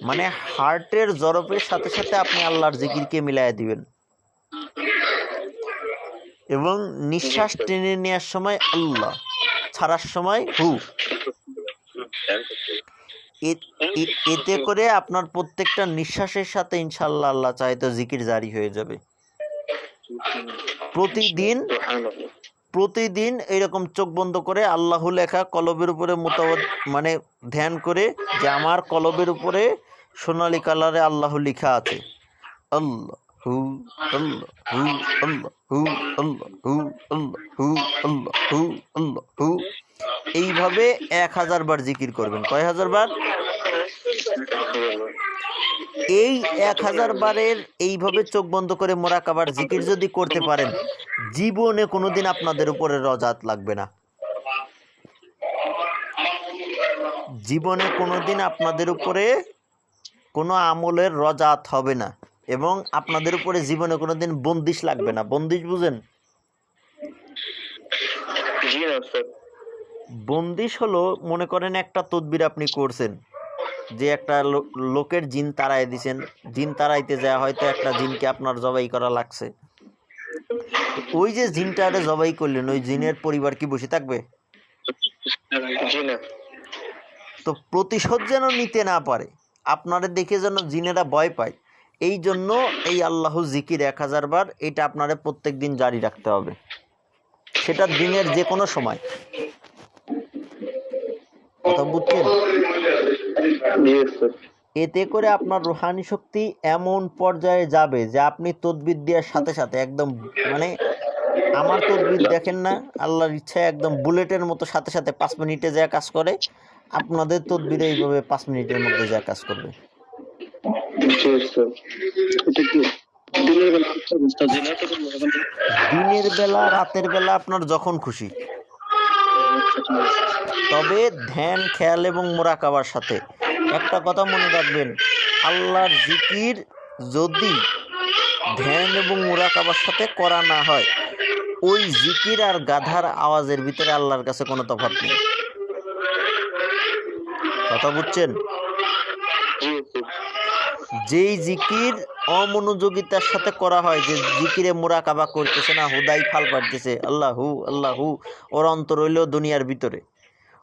মানে হার্টের জরফের সাথে সাথে আপনি আল্লাহর জিকিরকে মিলাইয়া দিবেন, এবং নিঃশ্বাস টেনে নেওয়ার সময় আল্লাহ, ছাড়ার সময় হু। এতে করে আপনার প্রত্যেকটা নিঃশ্বাসের সাথে ইনশাআল্লাহ আল্লাহ চাইতো জিকির জারি হয়ে যাবে। প্রতিদিন এইরকম চোখ বন্ধ করে আল্লাহ লেখা কলবের উপরে মানে ধ্যান করে, যে আমার কলবের উপরে সোনালী কালারে আল্লাহ লেখা আছে, আল্লাহ হু আল্লাহ হু আল্লাহ হু আল্লাহ হু আল্লাহ হু আল্লাহ হু আল্লাহ হু। এইভাবে 1000 বার জিকির করবেন। কয় হাজার বার? এই 1000 বারের এইভাবে চোখ বন্ধ করে মোরাকাবার জিকির যদি করতে পারেন, জীবনে কোনোদিন আপনাদের উপরে রজাত লাগবে না। জীবনে কোনোদিন আপনাদের উপরে কোনো আমলের রজাত হবে না, এবং আপনাদের উপরে জীবনে কোনোদিন বন্দিশ লাগবে না। বন্দিশ বুঝেন? বন্দিশ হলো, মনে করেন একটা তদবির আপনি করছেন, যে একটা লোকের জিন তাড়াই দিছেন, জিন তাড়াইতে যায় হয়তো একটা জিনকে আপনার জবাই করা লাগছে, তো ওই যে জিনটারে জবাই করলেন, ওই জিনের পরিবার কি বসে থাকবে? তো প্রতিশোধ যেন নিতে না পারে, আপনারে দেখে যেন জিনেরা ভয় পায়, এই জন্য এই আল্লাহ জিকির 1000 বার, এটা আপনারে প্রত্যেক দিন জারি রাখতে হবে, সেটা দিনের যে কোনো সময়। কথা বুঝছেন? এতে করে আপনার রুহানি শক্তি এমন পর্যায়ে যাবে যে আপনি তদবির দেওয়ার সাথে সাথে একদম, মানে আমার তদবির দেখেন না, আল্লাহর ইচ্ছায় একদম বুলেটের মতো সাথে সাথে 5 মিনিটে যা কাজ করে, আপনাদের তদবিরে এইভাবে 5 মিনিটের মধ্যে যা কাজ করবে। দিনের বেলা, রাতের বেলা, আপনার যখন খুশি, তবে ধ্যান, খেয়াল এবং মোরাকাবার সাথে। একটা কথা মনে রাখবেন, আল্লাহর জিকির যদি ধ্যান এবং মোরাকাবার সাথে করা না হয়, ওই জিকির আর গাধার আওয়াজের ভিতরে আল্লাহর কাছে কোনো তফাৎ নেই। কথা বুঝছেন? যেই জিকির অমনোযোগিতার সাথে করা হয়, যে জিকিরে মোরাকাবা করতেছে না, হুদাই ফাল পাড়তেছে আল্লাহু আল্লাহু, ওর অন্তর হইল দুনিয়ার ভিতরে,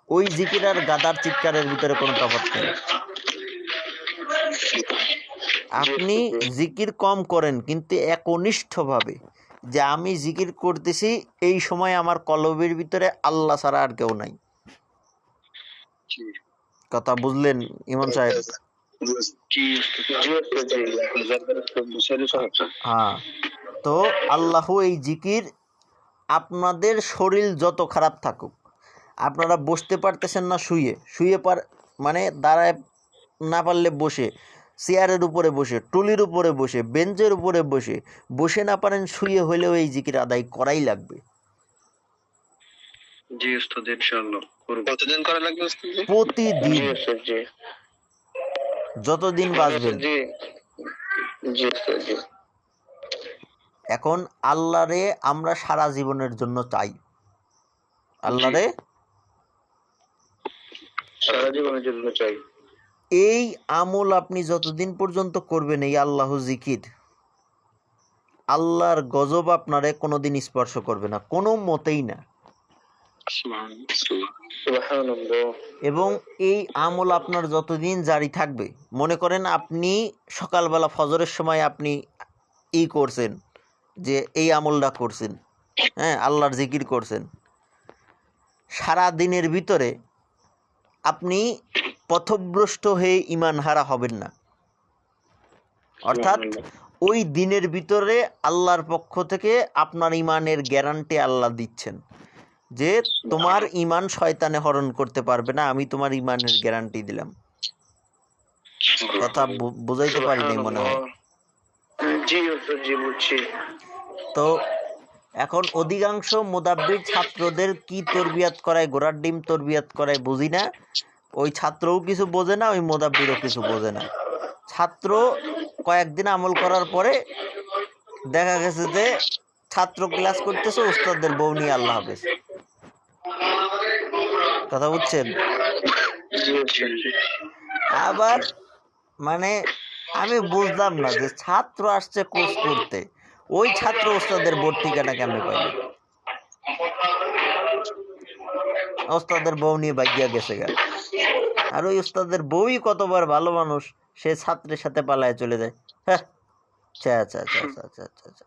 ওই জিকির আর গাদার চিৎকারের ভিতরে কোনো তফাৎ নেই। আপনি জিকির কম করেন, কিন্তু একনিষ্ঠভাবে, যে আমি জিকির করতেছি, এই সময় আমার কলবের ভিতরে আল্লাহ ছাড়া আর কেউ নাই। কথা বুঝলেন ইমন সাহেব? হ্যাঁ, তো আল্লাহ এই জিকির, আপনাদের শরীর যত খারাপ থাকুক, আপনারা বসতে পারতেছেন না, শুয়ে মানে দাঁড়ায় না পারলে বসে, চেয়ারের উপরে বসে, টুলির উপরে বসে, বেঞ্চের উপরে বসে না পারেন, শুয়ে হইলেও এই জিকির আদায় করাই লাগবে। জি উস্তাদ, ইনশাআল্লাহ করব। কতদিন করা লাগবে উস্তাদ? প্রতিদিন, জি উস্তাদ, জি যতদিন বাঁচবেন। জি জি উস্তাদ, জি। এখন আল্লাহরে আমরা সারা জীবনের জন্য চাই, আল্লাহরে সারা জীবনের জন্য চাই। এই আমল আপনি যতদিন পর্যন্ত করবেন, এই আল্লাহ জিকির, আল্লাহর গজব আপনারে কোনোদিন স্পর্শ করবে না, কোনো মতেই না। এবং এই আমল আপনার যতদিন জারি থাকবে, মনে করেন আপনি সকালবেলা ফজরের সময় আপনি করছেন, যে এই আমলটা করছেন, হ্যাঁ, আল্লাহর জিকির করছেন, সারা দিনের ভিতরে আপনি পথভ্রষ্ট হয়ে ঈমান হারা হবেন না। অর্থাৎ ওই দিনের ভিতরে আল্লাহর পক্ষ থেকে আপনার ঈমানের গ্যারান্টি আল্লাহ দিচ্ছেন যে তোমার ঈমান শয়তানে হরণ করতে পারবে না, আমি তোমার ঈমানের গ্যারান্টি দিলাম। কথা বুঝাইতে পারি নাই মনে হয়। জি হুজুর, জি বুঝছি। তো এখন অধিকাংশ মুদাব্বির ছাত্রদের কি তরবিয়াত করায়, ঘোড়ার ডিম তরবিয়াত করায় বুঝি না। ওই ছাত্রও কিছু বোঝে না, ওই মুদাব্বিরও কিছু বোঝে না। ছাত্র কয়েকদিন আমল করার পরে দেখা গেছে যে ছাত্র ক্লাস করতেছে, উস্তাদের বউ নিয়ে আল্লাহ হাফেজ। কথা বুঝছেন? আবার মানে আমি বুঝলাম না যে ছাত্র আসছে কোর্স করতে, ওই ছাত্র উস্তাদের বোর্ড ঠিকানা কেমনে পাইল? উস্তাদের বউ নিয়ে ভাগিয়া গেছে গা। আর ওই উস্তাদের বউই কতবার ভালো মানুষ, সে ছাত্রের সাথে পালায় চলে যায়। হ্যাঁ, আচ্ছা আচ্ছা আচ্ছা আচ্ছা আচ্ছা আচ্ছা আচ্ছা।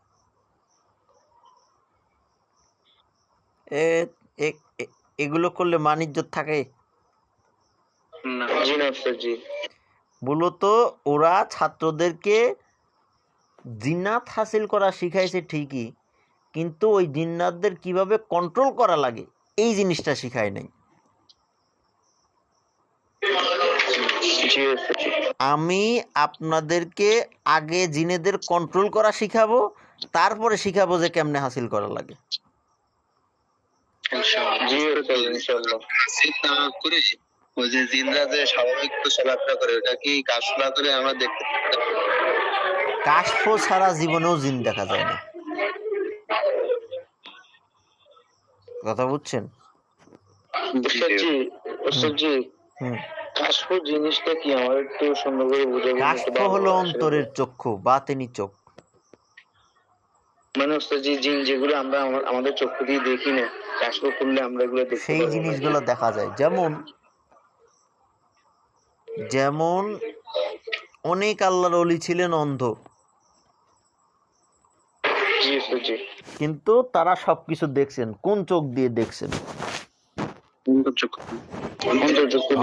এগুলো করলে মান ইজ্জত থাকে? মূলত ওরা ছাত্রদেরকে জিন্নাত হাসিল করা শিখাইছে ঠিকই, কিন্তু ওই জিন্নাতদের কিভাবে কন্ট্রোল করা লাগে এই জিনিসটা শিখায় নাই। আমি আপনাদেরকে আগে জিনেদের কন্ট্রোল করা শিখাবো, তারপরে শিখাবো যে কেমনে হাসিল করা লাগে। ওই যে জিনরা যে স্বাভাবিক চলাফেরা করে, ওটা কি কাশফা করে আমরা দেখতে পাই? কাশফ ছাড়া জীবনেও জিন দেখা যায় না। কথা বুঝছেন? কাশফ জিনিসটা কি আমার একটু সুন্দর করে বুঝাবেন? কাশফ হলো অন্তরের চক্ষু, বাতিনি চোখ। মানে ওস্তাদজি, জিন যেগুলো আমরা আমাদের চক্ষু দিয়ে দেখি না, কাশফ করলে আমরা এগুলো দেখতে পাই, সেই জিনিসগুলো দেখা যায়। যেমন যেমন অনেক আল্লাহর ওলি ছিলেন অন্ধ, কিন্তু তারা সবকিছু দেখছেন। কোন চোখ দিয়ে দেখছেন?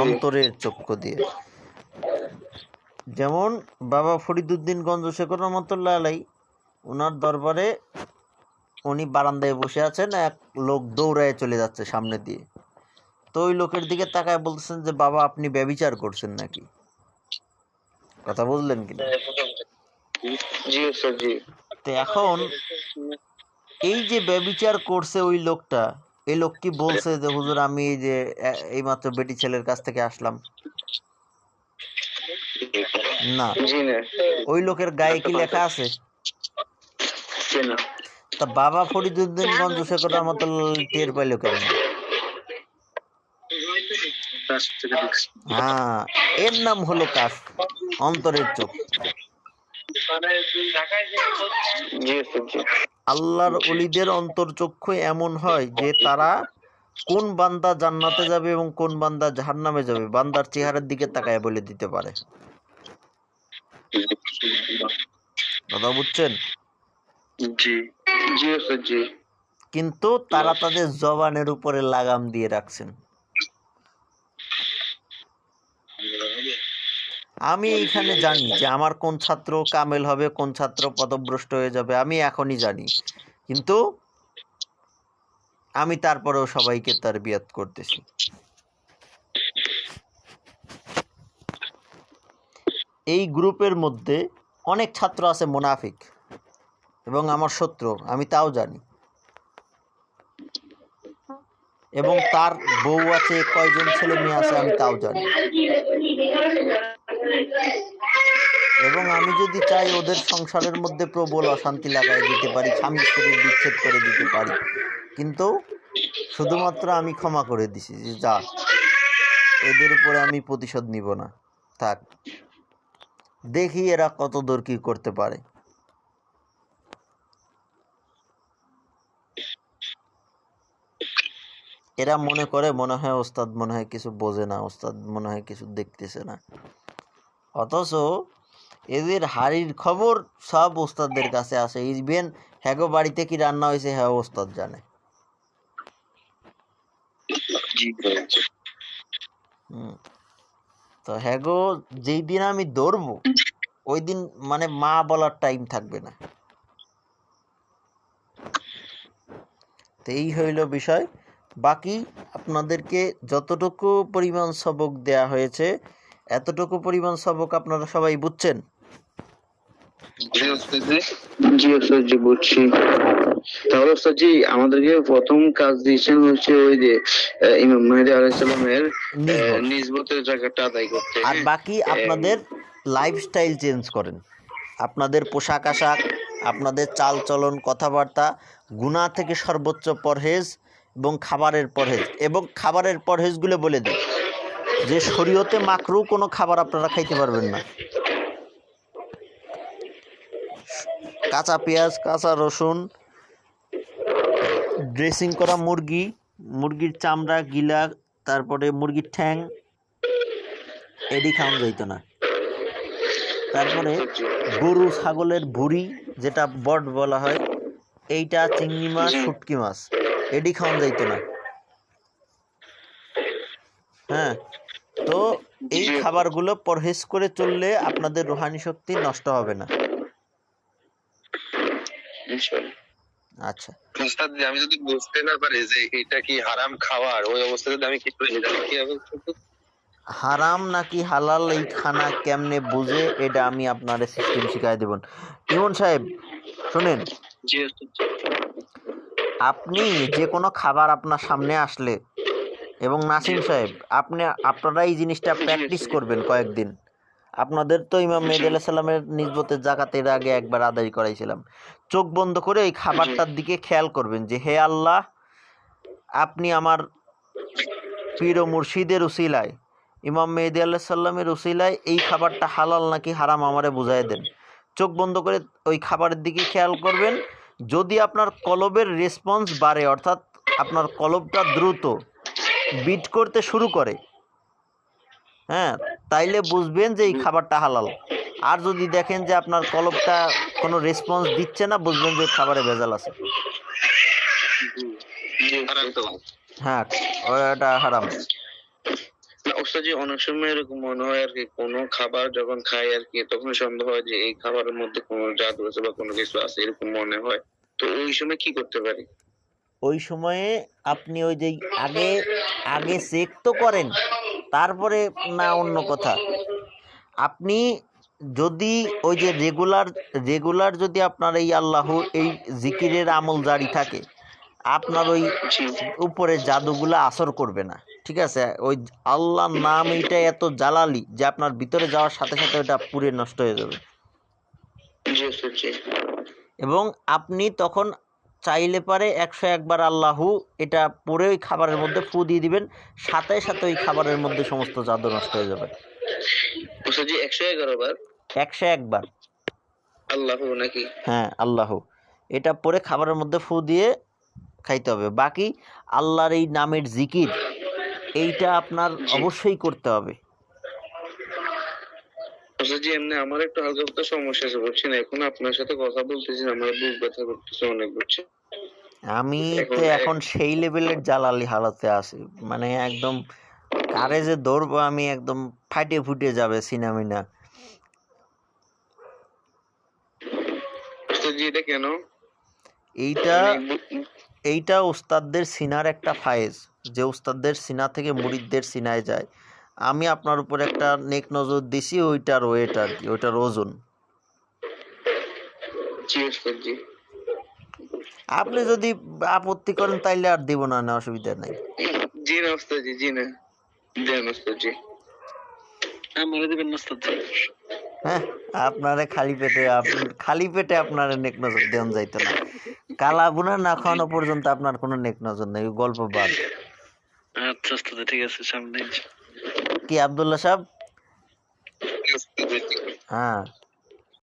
অন্তরের চক্ষু দিয়ে। যেমন বাবা ফরিদউদ্দিন গঞ্জশেখর রহমতুল্লাহ আলাই, ওনার দরবারে উনি বারান্দায় বসে আছেন, এক লোক দৌড়ায় চলে যাচ্ছে সামনে দিয়ে। তো ওই লোকের দিকে তাকায় বলতেছেন যে বাবা আপনি ব্যভিচার করছেন নাকি? কথা বুঝলেন কিনা? তো এখন এই যে ব্যভিচার করছে ওই লোকটা, এই লোক কি বলছে যে হুজুর আমি এই যে এইমাত্র বেটি ছেলের কাছ থেকে আসলাম? না। ওই লোকের গায়ে কি লেখা আছে? তা বাবা ফরিদউদ্দিন গঞ্জশেখর রহমতুল্লাহ টের পাইল কেমন? হ্যাঁ, এর নাম হলো কাশ, অন্তরের চোখ। আল্লাহর ওলিদের অন্তর্চক্ষু এমন হয় যে তারা কোন বান্দা জান্নাতে যাবে এবং কোন বান্দা জাহান্নামে যাবে বান্দার চেহারার দিকে তাকায় বলে দিতে পারে। কথা বুঝছেন? কিন্তু তারা তাদের জবানের উপরে লাগাম দিয়ে রাখছেন। আমি এইখানে জানি যে আমার কোন ছাত্র কামেল হবে, কোন ছাত্র পথভ্রষ্ট হয়ে যাবে, আমি এখনই জানি। কিন্তু আমি তারপরেও সবাইকে তারবিয়াত করতেছি। এই গ্রুপের মধ্যে অনেক ছাত্র আছে মুনাফিক এবং আমার শত্রু, আমি তাও জানি। এবং তার বউ আছে, কয়জন ছেলে মেয়ে আছে আমি তাও জানি। এবং আমি যদি চাই ওদের সংসারের মধ্যে প্রবল অশান্তি লাগাই দিতে পারি, স্বামী স্ত্রীর বিচ্ছেদ করে দিতে পারি, কিন্তু শুধুমাত্র আমি ক্ষমা করে দিছি যে যা, এদের উপরে আমি প্রতিশোধ নিব না, থাক, দেখি এরা কত দূর কি করতে পারে। এরা মনে করে মনে হয় ওস্তাদ মনে হয় কিছু বোঝে না, ওস্তাদ মনে হয় কিছু দেখতেছে না। অথচ এদের হাড়ির খবর সব ওস্তাদদের কাছে আসে। ইভেন হ্যাগো বাড়িতে কি রান্না হয়েছে হ্যাঁ ওস্তাদ জানে। জি ভাই। হুম। তো হ্যাগো যেই দিন আমি দৌড়বো ওই দিন মানে মা বলার টাইম থাকবে না। তো এই হইল বিষয়। বাকি আপনাদেরকে যতটুকু পরিমাণ সবক দেয়া হয়েছে এতটুকু পরিমাণ সবক আপনারা সবাই বুঝছেন? জি ওস্তাদ জি। জি ওস্তাদ জি, বুঝছি। তাহলে ওস্তাদ জি আমাদেরকে প্রথম কাজ দিয়েছেন হচ্ছে ওই যে ইমাম মেহেদী আলাইহিস সালামের নিসবত। নিসবতের জায়গাটা আদায় করতে, আর হ্যাঁ। বাকি আপনাদের লাইফস্টাইল চেঞ্জ করেন। আপনাদের পোশাক আশাক, আপনাদের চাল চলন, কথাবার্তা, গুনাহ থেকে সর্বোচ্চ পরহেজ এবং খাবারের পরহেজ। এবং খাবারের পরহেজগুলো বলে দিই যে শরীয়তে মাকরু কোনো খাবার আপনারা খাইতে পারবেন না। কাঁচা পেঁয়াজ, কাঁচা রসুন, ড্রেসিং করা মুরগি, মুরগির চামড়া গিলা, তারপরে মুরগির ঠ্যাং, এডি খাওয়ান যাইতো না। তারপরে গরু ছাগলের ভুঁড়ি যেটা বট বলা হয়, এইটা, চিংড়ি মাছ, শুটকি মাছ, এডি খাওয়ান যাইতো না। হ্যাঁ, তো এই খাবারগুলো পরহেজ করে চললে আপনাদের রুহানি শক্তি নষ্ট হবে না। আচ্ছা, ওস্তাদ জি, আমি যদি বুঝতে না পারি যে এটা কি হারাম খাবার, ওই অবস্থাতে আমি কি করে নিলাম, কি হবে? হারাম নাকি হালাল এই খানা কেমনে বুঝে এটা আমি আপনার সিস্টেম শিখাই দেব। ইমন সাহেব শোনেন, জি ওস্তাদ জি। আপনি যে কোনো খাবার আপনার সামনে আসলে, এবং নাসিম সাহেব আপনারা এই জিনিসটা প্র্যাকটিস করবেন কয়েকদিন। আপনাদের তো ইমাম মেহেদী আলাইহিস সালামের নিসবতের জাকাত এর আগে একবার আদায় করাইছিলাম। চোখ বন্ধ করে ওই খাবারটার দিকে খেয়াল করবেন যে হে আল্লাহ, আপনি আমার পীর ও মুর্শিদের উসিলায়, ইমাম মেহেদী আলাইহিস সালামের উসিলায় এই খাবারটা হালাল নাকি হারাম আমারে বুঝাই দেন। চোখ বন্ধ করে ওই খাবারের দিকে খেয়াল করবেন। যদি আপনার কলবের রেসপন্স বাড়ে, অর্থাৎ আপনার কলবটা দ্রুত বিট করতে শুরু করে, হ্যাঁ, তাইলে বুঝবেন যে এই খাবারটা হালাল। আর যদি দেখেন যে আপনার কলবটা কোনো রেসপন্স দিচ্ছে না, বুঝবেন যে খাবারে ভেজাল আছে। হ্যাঁ, ওটা হারাম। ওস্তাদ জি, অনেক সময় এরকম মনে হয় আর কি, কোনো খাবার যখন খাই আর কি তখন সন্দেহ হয় যে এই খাবারের মধ্যে কোনো জাদু আছে বা কোনো কিছু আছে, এরকম মনে হয়। তো ওই সময় কি করতে পারি? ওই সময়ে আপনি ওই যে আগে আগে চেক তো করেন, তারপরে না অন্য কথা। আপনি যদি ওই যে রেগুলার যদি আপনার এই আল্লাহ এই জিকিরের আমল জারি থাকে, আপনার ওই উপরে জাদুগুলা আসর করবে না। ঠিক আছে, ওই আল্লাহর নাম এইটা এত জালালি যে আপনার ভিতরে যাওয়ার সাথে সাথে ওটা পুরে নষ্ট হয়ে যাবে। এবং আপনি তখন চাইলে পারে 101 বার আল্লাহু এটা পরে ওই খাবারের মধ্যে ফু দিয়ে দিবেন, সাথে সাথে ওই খাবারের মধ্যে সমস্ত জাদু নষ্ট হয়ে যাবে। 111 বার 101 বার আল্লাহু নাকি? হ্যাঁ, আল্লাহু এটা পরে খাবারের মধ্যে ফু দিয়ে খাইতে হবে। বাকি আল্লাহর এই নামের জিকির এইটা আপনার অবশ্যই করতে হবে। জি, এমনি আমার একটু হালকা পাতলা সমস্যা আছে বুঝছেন, এখন আপনার সাথে কথা বলতেছি আমার বুক ব্যথা করতেছে অনেক, বুঝছেন। আমি তো এখন সেই লেভেলের জালালি হালাতে আছি, মানে একদম কারে যে ধরবো আমি একদম ফাটে ফুটে যাবে সিনামিনা। জি, এটা কেন? এইটা উস্তাদদের সিনার একটা ফায়েজ, যে উস্তাদদের সিনা থেকে মুরিদদের সিনায় যায়। আমি আপনার উপর একটা নেক নজর দিছি, ওইটার ওয়েট আর কি, ওইটার ওজন। আপনি যদি আপত্তি করেন তাইলে আর দিব না, না অসুবিধা নাই। জি না ওস্তাদ জি, জি না, দেন ওস্তাদ জি, আমারে দিবেন না ওস্তাদ জি। হ্যাঁ, আপনারে খালি পেটে আপনারে নেক নজর দেন যাইতো না। কালা বুনা না খাওয়ানো পর্যন্ত আপনার কোনো নেক নজর নেই, গল্প বাদ। আচ্ছা ওস্তাদ, ঠিক আছে, সামনে কি আব্দুল্লাহ সাহেব? হ্যাঁ,